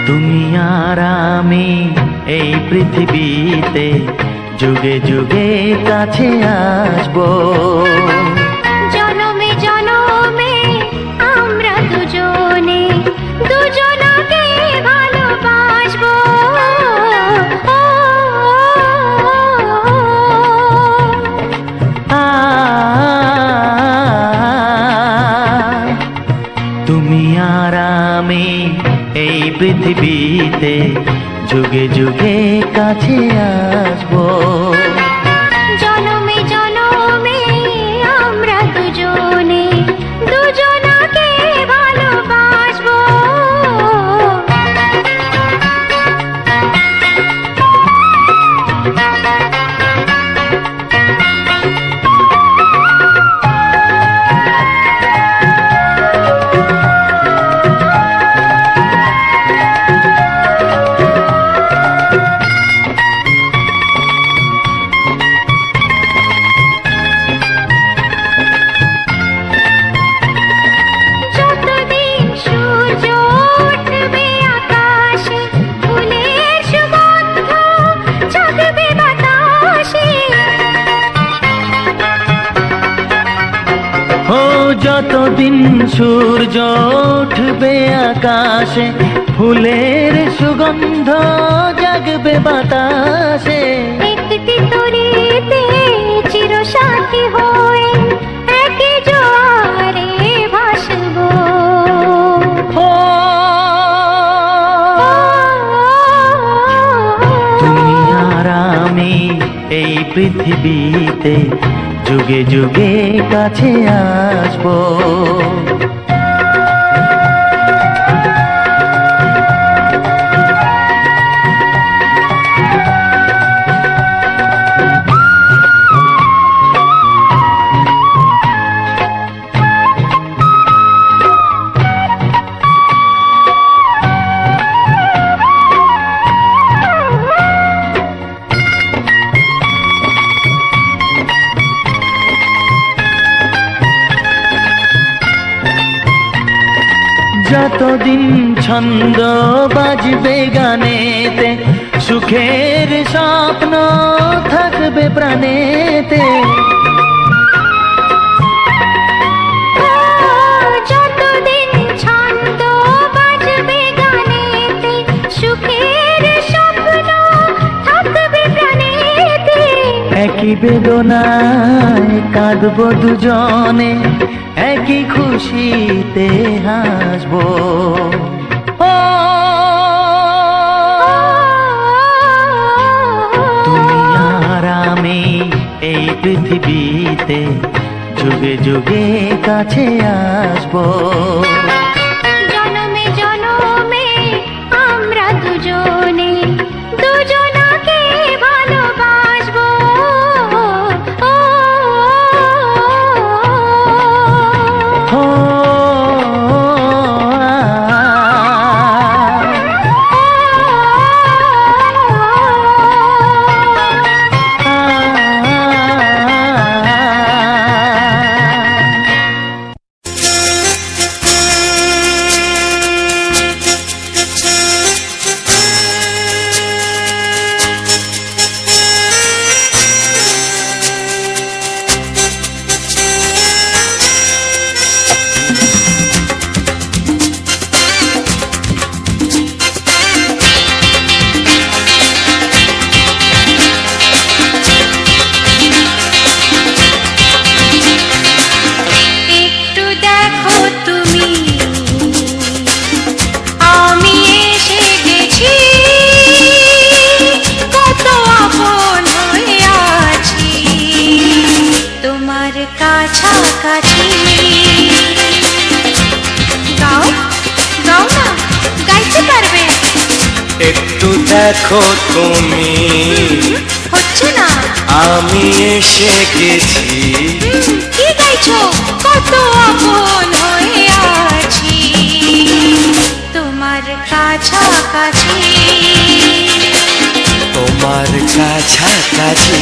তুমি আর আমি এই পৃথিবীতে যুগে যুগে কাছে আসবো। জনমে জনমে আমরা দুজনে দুজনকে ভালোবাসবো। তুমি আর আমি এই পৃথিবীতে যুগে যুগে কাছে আসবো। জনমে জনমে আমরা দুজনে দুজনকে ভালোবাসবো। যতদিন সূর্য উঠবে আকাশে, ফুলের সুগন্ধ জাগবে বাতাসে। একটি তরিতে চিরসাথী হয়ে একই জোয়ারে ভাসবো। ও তুমি আর আমি এই পৃথিবীতে যুগে যুগে কাছে আসবো। যতদিন ছন্দ বাজবে গানেতে, সুখের স্বপ্ন থাকবে প্রাণেতে। যতদিন ছন্দ বাজবে গানেতে, সুখের স্বপ্ন থাকবে প্রাণেতে। একই বেদনায় কাঁদবো দুজনে, একই খুশিতে হাসবো। ও তুমি আর আমি এই পৃথিবীতে যুগে যুগে কাছে আসবো। জনমে জনমে আমরা দুজনে দুজনাকে ভালোবাসবো। ও একটু দেখো তুমি, আমি এসে গেছি, কত আপন হয়ে আছি তোমার কাছাকাছি। গাও গাও না, গাইতে পারবে? একটু দেখো তুমি, হচ্ছে না। আমি এসে গেছি, কি গাইছো? কত আপন হয়ে আছি তোমার কাছাকাছি। তোমার কাছাকাছি।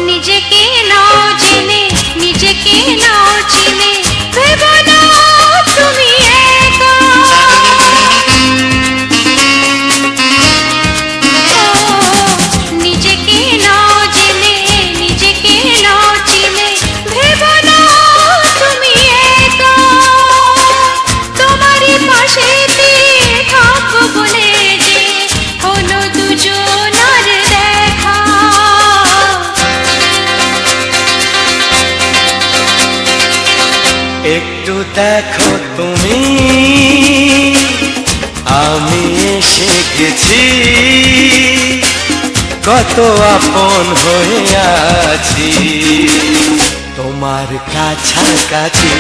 নিজেকে নাও জেনে, নিজেকে নাও চিনে, ভেবো না তুমি একা। নিজেকে নাও জেনে, নিজেকে নাও চিনে, ভেবো না তুমি একা। তোমারই পাশেতে থাকবো বলে যে হলো দুজনার দেখা। একটু দেখো তুমি, আমি এসে গেছি, কত আপন হয়ে আছি তোমার কাছাকাছি।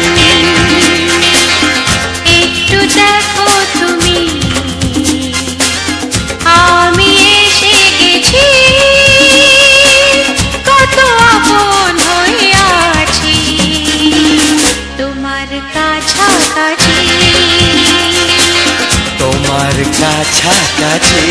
একটু দেখো তুমি, আমি এসে গেছি, কত আপন কাছাকাছি।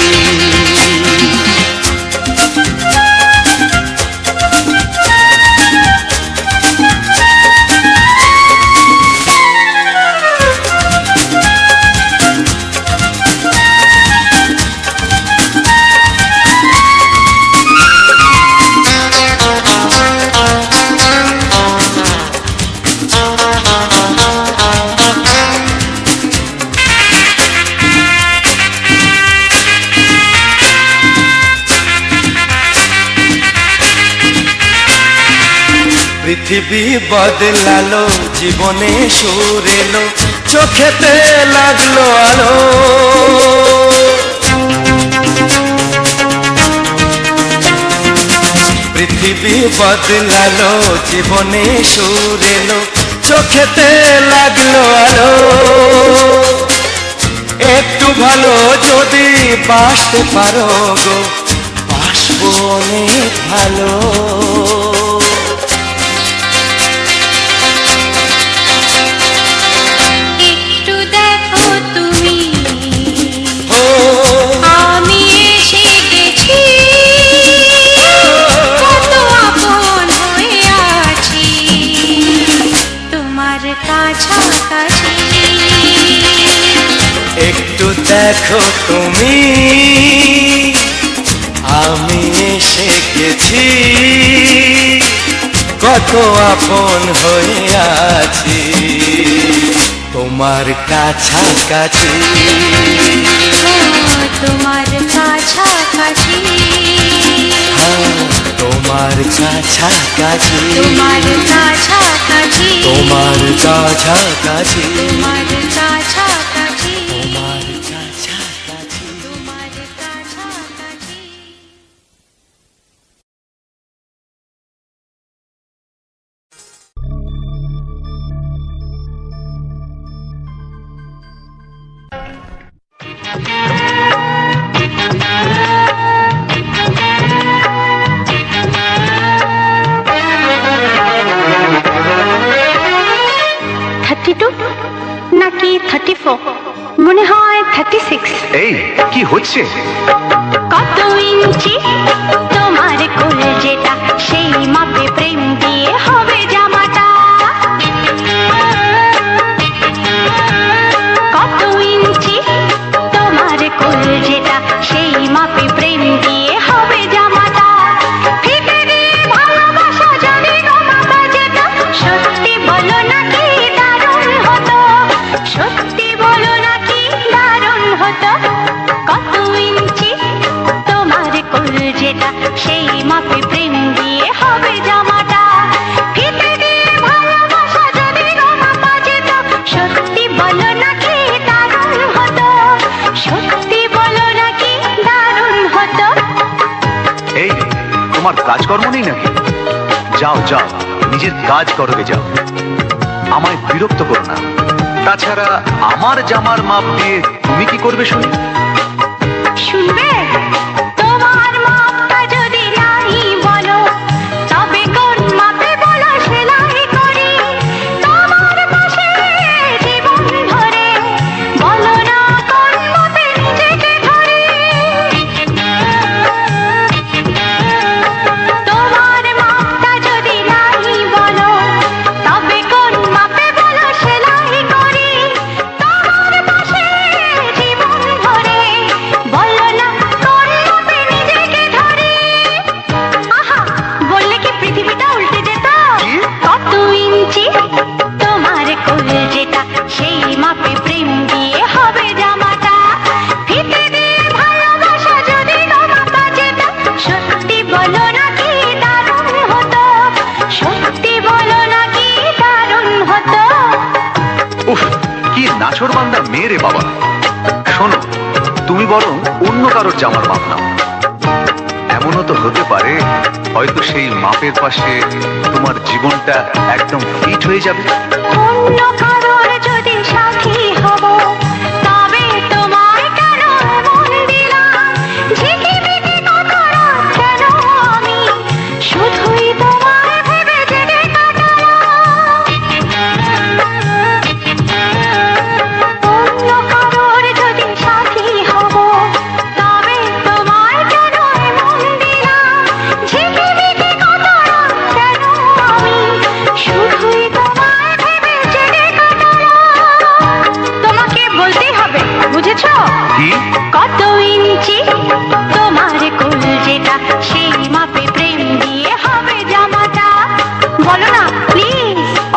পৃথিবী বদলালো, জীবনে সুর এলো, চোখেতে লাগলো আলো। পৃথিবী বদলালো, জীবনে সুর এলো, চোখেতে লাগলো আলো। একটু ভালো যদি বাসতে পারো গো, বাসবো অনেক ভালো। একটু দেখো তুমি, আমি এসে গেছি, কত আপন হয়ে আছি তোমার কাছাকাছি। একটু দেখো তুমি, আমি এসে গেছি, কত আপন হয়ে আছি তোমার কাছাকাছি। তোমার কাছাকাছি, তোমার কাছাকাছি, তোমার কাছাকাছি, তোমার কাছাকাছি, তোমার কাছাকাছি, তোমার কাছাকাছি। তোমার কাছাকাছি। নাকি 34, মনে হয় 36। এই কি হচ্ছে? কত ইঞ্চি তোমার কোল যেটা, সেই মাপে প্রেম দিয়ে হবে জামাটা। কত ইঞ্চি তোমার কোল যেটা, সেই মাপে প্রেম দিয়ে হবে জামাটা। ফিতে দিয়ে ভালোবাসা যদি গো মাপা যেত, সত্যি বলো নাকি দারুণ হতো, সত্যি বলো নাকি দারুণ হতো। কত ইঞ্চি তোমার কোল যেটা, সেই মাপে প্রেম দিয়ে হবে জামাটা। ফিতে দিয়ে ভালোবাসা যদি গো মাপা যেত, সত্যি বলো নাকি দারুণ হতো, সত্যি বলো নাকি দারুণ হতো। এই তোমার কাজকর্ম নেই নাকি? যাও যাও, নিজের কাজ করবে যাও, আমায় বিরক্ত করো না। তাছাড়া আমার জামার মাপ দিয়ে তুমি কি করবে শুনি? শুনবে? তোমার মাপটা যদি নাই বলো, তবে কোন মাপে বলো সেলাই করি তোমার পাশে জীবন ধরে। বলো না কোন মাপে নিজেকে ধরি। তোমার মাপটা যদি নাই বলো, তবে কোন মাপে বলো সেলাই করি তোমার পাশে জীবন ধরে। বলো না কোন মাপে নিজেকে ধরি। আহা, বললে কি পৃথিবীটা উল্টে যেত? কত ইঞ্চি তোমার কোল যেটা, সেই মাপে প্রেম দিয়ে হবে জামাটা। ফিতে দিয়ে ভালোবাসা যদি গো মাপা যেত, সত্যি বলো নাকি দারুণ হতো, সত্যি বলো নাকি দারুণ হতো। উফ, কি নাছোড়বান্দা মেয়ে রে বাবা। শোনো, তুমি বরং অন্য কারোর জামার মাপ নাও। এমনও তো হতে পারে হয়তো সেই মাপের পাশে তোমার জীবনটা একদম ফিট হয়ে যাবে। অন্য কারোর যদি সাথী হব, তবে তোমায় কেন মন দিলাম? ঝিকিমিকি কত রাত কেন আমি শুধুই তোমায় ভেবে জেগে কাটালাম। অন্য কারোর যদি সাথী হব,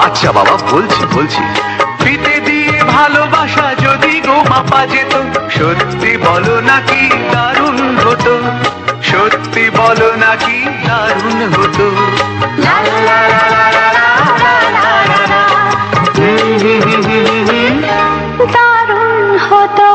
আচ্ছা বাবা, বলছি বলছি। ফিতে দিয়ে ভালোবাসা যদি গো মাপা যেত, সত্যি বলো নাকি দারুণ হতো, সত্যি বলো নাকি দারুণ হতো। লা লা লা লা লা লা লা লা লা লা। দারুণ হতো।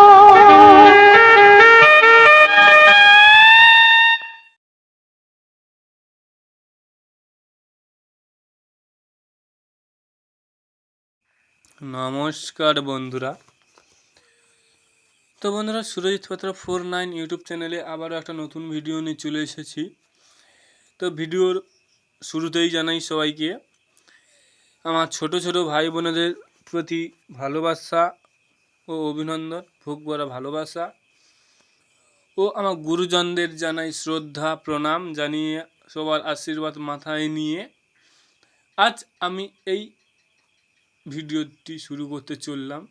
নমস্কার বন্ধুরা। তো বন্ধুরা, সুরজিৎ পাত্র 49 ইউটিউব চ্যানেলে আবারও একটা নতুন ভিডিও নিয়ে চলে এসেছি। তো ভিডিওর শুরুতেই জানাই সবাইকে আমার ছোট ছোট ভাই বোনেদের প্রতি ভালোবাসা ও অভিনন্দন, বুক ভরা ভালোবাসা, ও আমার গুরুজনদের জানাই শ্রদ্ধা প্রণাম জানিয়ে সবার আশীর্বাদ মাথায় নিয়ে আজ আমি এই ভিডিওটি শুরু করতে চললাম।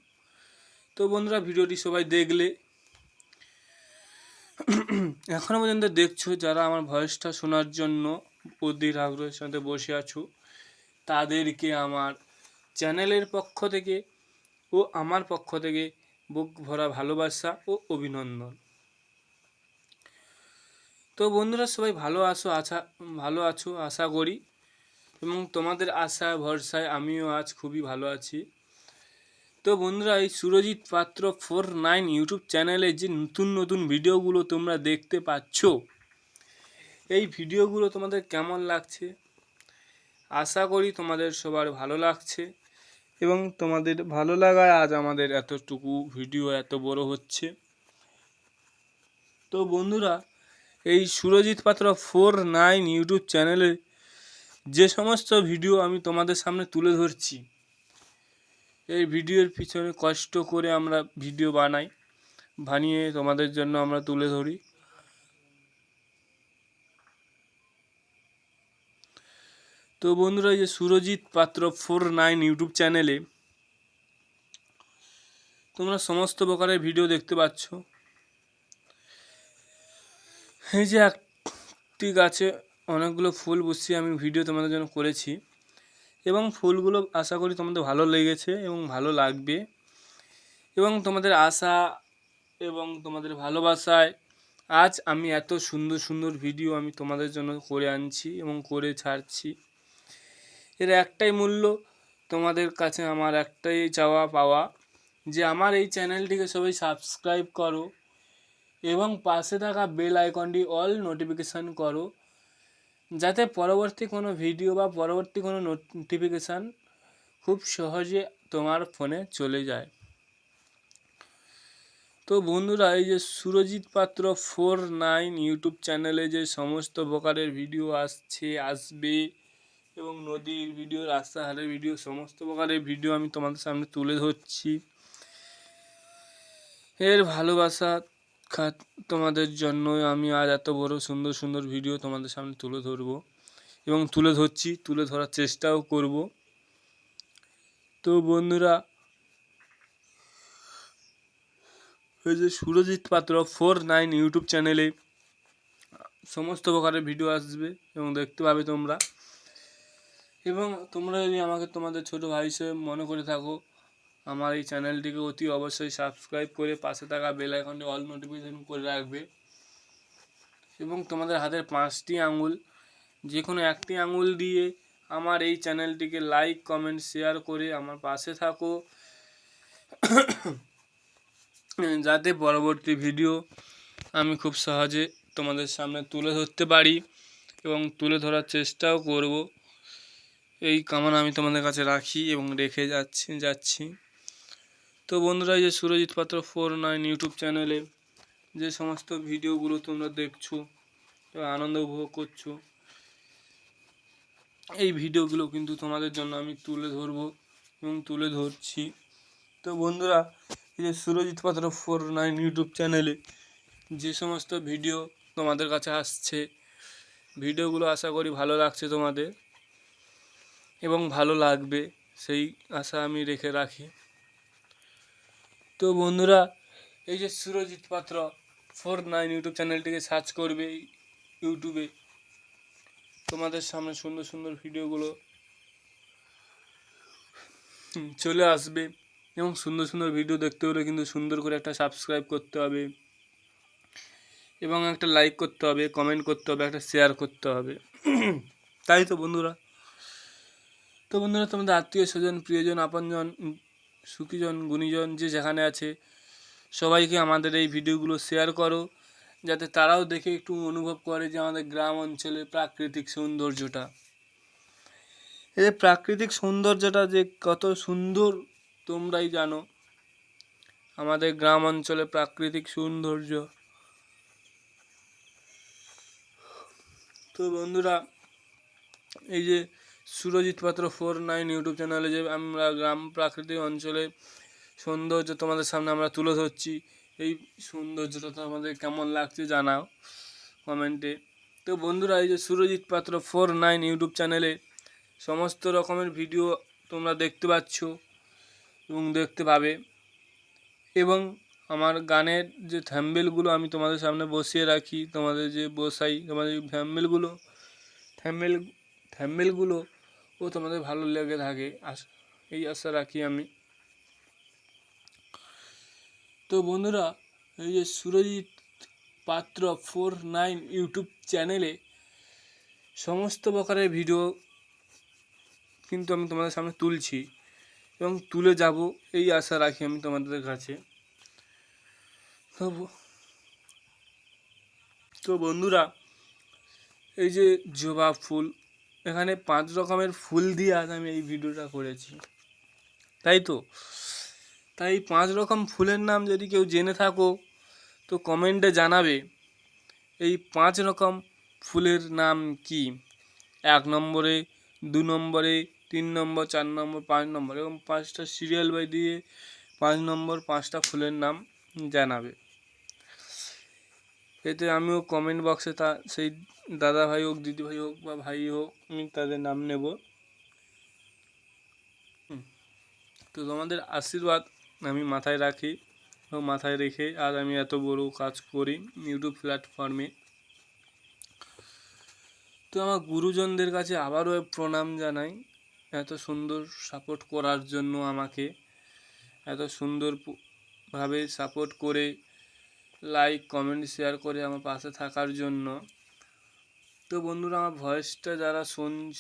তো বন্ধুরা, ভিডিওটি সবাই দেখলে, এখনও পর্যন্ত দেখছো যারা আমার ভয়েসটা শোনার জন্য অধীর আগ্রহের সাথে বসে আছো, তাদেরকে আমার চ্যানেলের পক্ষ থেকে ও আমার পক্ষ থেকে বুক ভরা ভালোবাসা ও অভিনন্দন। তো বন্ধুরা, সবাই ভালো আছো আশা করি, এবং তোমাদের আশা ভরসায় আমিও আজ খুবই ভালো আছি। তো বন্ধুরা, এই সুরজিৎ পাত্র 49 ইউটিউব চ্যানেলে যে নতুন নতুন ভিডিওগুলো তোমরা দেখতে পাচ্ছ, এই ভিডিওগুলো তোমাদের কেমন লাগছে? আশা করি তোমাদের সবার ভালো লাগছে, এবং তোমাদের ভালো লাগায় আজ আমাদের এতটুকু ভিডিও এত বড় হচ্ছে। তো বন্ধুরা, এই সুরজিৎ পাত্র 49 ইউটিউব চ্যানেলে যে সমস্ত ভিডিও আমি তোমাদের সামনে তুলে ধরছি, এই ভিডিওর পিছনে কষ্ট করে আমরা ভিডিও বানিয়ে তোমাদের জন্য আমরা তুলে ধরি। তো বন্ধুরা, এই যে সুরজিৎ পাত্র 49 ইউটিউব চ্যানেলে তোমরা সমস্ত প্রকারের ভিডিও দেখতে পাচ্ছ। এই যে একটি গাছে অনেকগুলো ফুল বসিয়ে আমি ভিডিও তোমাদের জন্য করেছি, এবং ফুলগুলো আশা করি তোমাদের ভালো লেগেছে এবং ভালো লাগবে, এবং তোমাদের আশা এবং তোমাদের ভালোবাসায় আজ আমি এত সুন্দর সুন্দর ভিডিও আমি তোমাদের জন্য করে আনছি এবং করে ছাড়ছি। এর একটাই মূল্য, তোমাদের কাছে আমার একটাই চাওয়া পাওয়া, যে আমার এই চ্যানেলটিকে সবাই সাবস্ক্রাইব করো এবং পাশে থাকা বেল আইকনটি অল নোটিফিকেশান করো, যাতে পরবর্তী কোনো ভিডিও বা পরবর্তী কোনো নোটিফিকেশান খুব সহজে তোমার ফোনে চলে যায়। তো বন্ধুরা, এই যে সুরজিৎ পাত্র 49 ইউটিউব চ্যানেলে যে সমস্ত প্রকারের ভিডিও আসবে, এবং নদীর ভিডিও, রাস্তাঘাটের ভিডিও, সমস্ত প্রকারের ভিডিও আমি তোমাদের সামনে তুলে ধরছি। এর ভালোবাসা তোমাদের জন্য আমি আজ এত বড় সুন্দর সুন্দর ভিডিও তোমাদের সামনে তুলে ধরবো, এবং তুলে ধরার চেষ্টাও করব। তো বন্ধুরা, এই যে সুরজিৎ পাত্র 49 ইউটিউব চ্যানেলে সমস্ত প্রকারের ভিডিও আসবে এবং দেখতে পাবে তোমরা, এবং তোমরা যদি আমাকে তোমাদের ছোট ভাই হিসেবে মনে করে থাকো, আমার এই চ্যানেলটিকে অতি অবশ্যই সাবস্ক্রাইব করে পাশে থাকা বেল আইকনটি অল নোটিফিকেশন করে রাখবে, এবং তোমাদের হাতের 5টি আঙুল যে কোনো একটি আঙুল দিয়ে আমার এই চ্যানেলটিকে লাইক, কমেন্ট, শেয়ার করে আমার পাশে থাকো, যাতে পরবর্তী ভিডিও আমি খুব সহজে তোমাদের সামনে তুলে ধরতে পারি এবং তুলে ধরার চেষ্টাও করব। এই কামনা আমি তোমাদের কাছে রাখি এবং রেখে যাচ্ছি। তো বন্ধুরা, এই যে সুরজিৎ পাত্র 49 ইউটিউব চ্যানেলে যে সমস্ত ভিডিওগুলো তোমরা দেখছো, আনন্দ উপভোগ করছো, এই ভিডিওগুলো কিন্তু তোমাদের জন্য আমি তুলে ধরবো এবং তুলে ধরছি। তো বন্ধুরা, এই যে সুরজিৎ পাত্র 49 ইউটিউব চ্যানেলে যে সমস্ত ভিডিও তোমাদের কাছে আসছে, ভিডিওগুলো আশা করি ভালো লাগছে তোমাদের এবং ভালো লাগবে, সেই আশা আমি রেখে রাখি। তো বন্ধুরা, এই যে সুরজিৎ পাত্র 49 ইউটিউব চ্যানেলটিকে সার্চ করবে ইউটিউবে, তোমাদের সামনে সুন্দর সুন্দর ভিডিওগুলো চলে আসবে। এবং সুন্দর সুন্দর ভিডিও দেখতে হলে কিন্তু সুন্দর করে একটা সাবস্ক্রাইব করতে হবে এবং একটা লাইক করতে হবে, কমেন্ট করতে হবে, একটা শেয়ার করতে হবে। তাই তো বন্ধুরা, তোমাদের আত্মীয় স্বজন, প্রিয়জন, আপনজন, সুখীজন, গুণীজন যে যেখানে আছে সবাইকে আমাদের এই ভিডিওগুলো শেয়ার করো, যাতে তারাও দেখে একটু অনুভব করে যে আমাদের গ্রাম অঞ্চলে প্রাকৃতিক সৌন্দর্যটা, এই যে প্রাকৃতিক সৌন্দর্যটা যে কত সুন্দর তোমরাই জানো। আমাদের গ্রাম অঞ্চলে প্রাকৃতিক সৌন্দর্য। তো বন্ধুরা, এই যে সুরজিৎ পাত্র 49 ইউটিউব চ্যানেলে যে আমরা গ্রাম প্রাকৃতিক অঞ্চলে সৌন্দর্য তোমাদের সামনে আমরা তুলে ধরছি, এই সৌন্দর্যটা তোমাদের কেমন লাগছে জানাও কমেন্টে। তো বন্ধুরা, এই যে সুরজিৎ পাত্র 49 ইউটিউব চ্যানেলে সমস্ত রকমের ভিডিও তোমরা দেখতে পাচ্ছ এবং দেখতে পাবে। এবং আমার গানের যে থ্যাম্বেলগুলো আমি তোমাদের সামনে বসিয়ে রাখি, তোমাদের যে বসাই, তোমাদের থ্যাম্বেলগুলো ও তোমাদের ভালো লেগে থাকে এই আশা রাখি আমি। তো বন্ধুরা, এই যে সুরজিৎ পাত্র 49 ইউটিউব চ্যানেলে সমস্ত প্রকারের ভিডিও কিন্তু আমি তোমাদের সামনে তুলছি এবং তুলে যাব এই আশা রাখি আমি তোমাদের কাছে। তো বন্ধুরা, এই যে জবা ফুল, এখানে 5 রকমের ফুল দিয়ে আজ আমি এই ভিডিওটা করেছি, তাই তো। তাই 5 রকম ফুলের নাম যদি কেউ জেনে থাকো তো কমেন্টে জানাবে এই 5 রকম ফুলের নাম কি। 1 নম্বরে, 2 নম্বরে, 3 নম্বর, 4 নম্বর, 5 নম্বর, এবং 5টা সিরিয়াল বাই দিয়ে 5 নম্বর 5টা ফুলের নাম জানাবে। এতে আমিও কমেন্ট বক্সে সেই দাদা ভাই হোক, দিদি ভাই হোক বা ভাই হোক, আমি তাদের নাম নেব। তো তোমাদের আশীর্বাদ আমি মাথায় রাখি এবং মাথায় রেখে আর আমি এত বড় কাজ করি ইউটিউব প্ল্যাটফর্মে। তো আমার গুরুজনদের কাছে আবারও প্রণাম জানাই, এত সুন্দর সাপোর্ট করার জন্য, আমাকে এত সুন্দরভাবে সাপোর্ট করে লাইক কমেন্ট শেয়ার করে আমার পাশে থাকার জন্য। তো বন্ধুরা, আমার ভয়েসটা যারা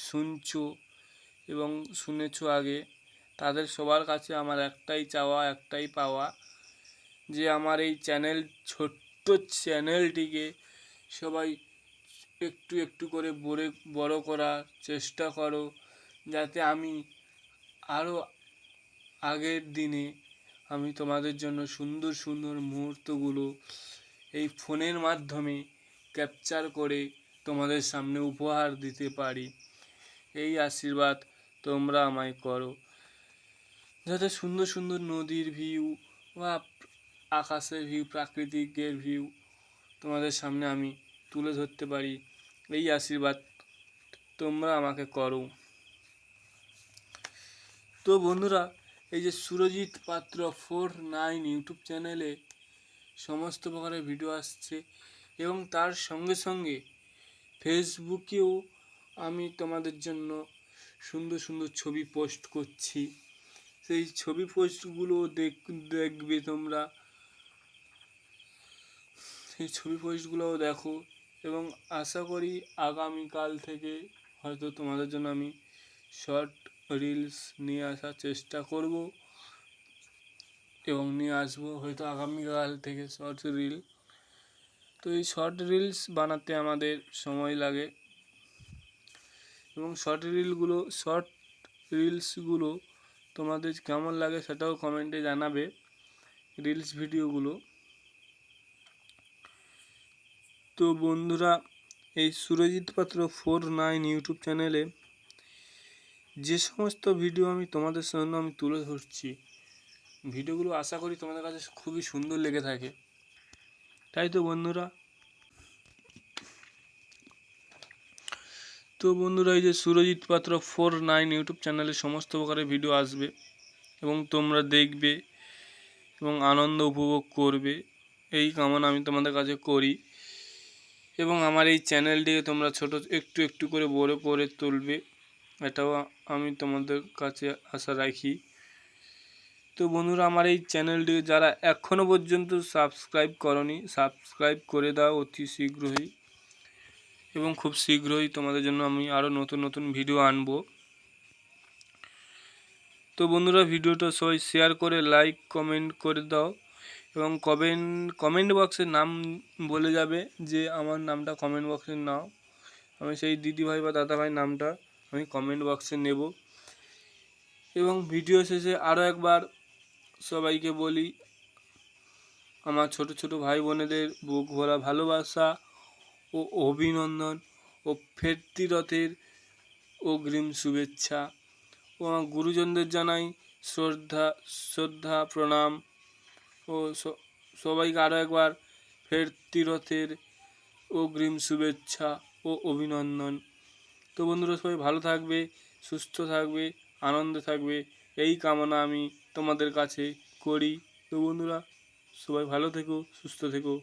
শুনছো এবং শুনেছো আগে, তাদের সবার কাছে আমার একটাই চাওয়া, একটাই পাওয়া, যে আমার এই ছোট্ট চ্যানেলটিকে সবাই একটু একটু করে বড় করার চেষ্টা করো, যাতে আমি আরও আগের দিনে আমি তোমাদের জন্য সুন্দর সুন্দর মুহূর্তগুলো এই ফোনের মাধ্যমে ক্যাপচার করে তোমাদের সামনে উপহার দিতে পারি। এই আশীর্বাদ তোমরা আমায় করো, যাতে সুন্দর সুন্দর নদীর ভিউ বা আকাশের ভিউ, প্রাকৃতিকের ভিউ তোমাদের সামনে আমি তুলে ধরতে পারি। এই আশীর্বাদ তোমরা আমাকে করো। তো বন্ধুরা, এই যে সুরজিৎ পাত্র 49 ইউটিউব চ্যানেলে সমস্ত প্রকারের ভিডিও আসছে এবং তার সঙ্গে সঙ্গে ফেসবুকেও আমি তোমাদের জন্য সুন্দর সুন্দর ছবি পোস্ট করছি। সেই ছবি পোস্টগুলো দেখবে তোমরা, সেই ছবি পোস্টগুলোও দেখো এবং আশা করি আগামীকাল থেকে হয়তো তোমাদের জন্য আমি শর্ট রিলস নিয়ে আসার চেষ্টা করব এবং নিয়ে আসবো হয়তো আগামীকাল থেকে শর্ট রিল। তো এই শর্ট রিলস বানাতে আমাদের সময় লাগে এবং শর্ট রিলসগুলো তোমাদের কেমন লাগে সেটাও কমেন্টে জানাবে, রিলস ভিডিওগুলো। তো বন্ধুরা, এই সুরজিৎ পাত্র 49 ইউটিউব চ্যানেলে যে সমস্ত ভিডিও আমি তোমাদের সামনে আমি তুলে ধরছি, ভিডিওগুলো আশা করি তোমাদের কাছে খুবই সুন্দর লেগে থাকে, তাই তো বন্ধুরা। তো বন্ধুরা, এই যে সুরজিৎ পাত্র 49 ইউটিউব চ্যানেলে সমস্ত প্রকারের ভিডিও আসবে এবং তোমরা দেখবে এবং আনন্দ উপভোগ করবে, এই কামনা আমি তোমাদের কাছে করি। এবং আমার এই চ্যানেলটিকে তোমরা ছোট একটু একটু করে বড় করে তুলবে, এটাও আমি তোমাদের কাছে আশা রাখি। তো বন্ধুরা, আমার এই চ্যানেলটি যারা এখনও পর্যন্ত সাবস্ক্রাইব করনি, সাবস্ক্রাইব করে দাও অতি শীঘ্রই, এবং খুব শীঘ্রই তোমাদের জন্য আমি আরও নতুন নতুন ভিডিও আনবো। তো বন্ধুরা, ভিডিওটা সবাই শেয়ার করে লাইক কমেন্ট করে দাও, এবং কমেন্ট বক্সে নাম বলে যাবে, যে আমার নামটা কমেন্ট বক্সে নাও। আমি সেই দিদিভাই বা দাদাভাই নামটা আমি কমেন্ট বক্সে নেব। এবং ভিডিও শেষে আরও একবার সবাইকে বলি, আমার ছোট ছোট ভাই বোনেদের বুক ভরা ভালোবাসা ও অভিনন্দন ও ফেরতি রথের অগ্রিম শুভেচ্ছা, ও আমার গুরুজনদের জানাই শ্রদ্ধা প্রণাম, ও সবাইকে আরও একবার ফেরতি রথের অগ্রিম শুভেচ্ছা ও অভিনন্দন। তো বন্ধুরা, সবাই ভালো থাকবে, সুস্থ থাকবে, আনন্দে থাকবে, এই কামনা আমি তোমাদের কাছে করি। তো বন্ধুরা, সবাই ভালো থেকো, সুস্থ থেকো।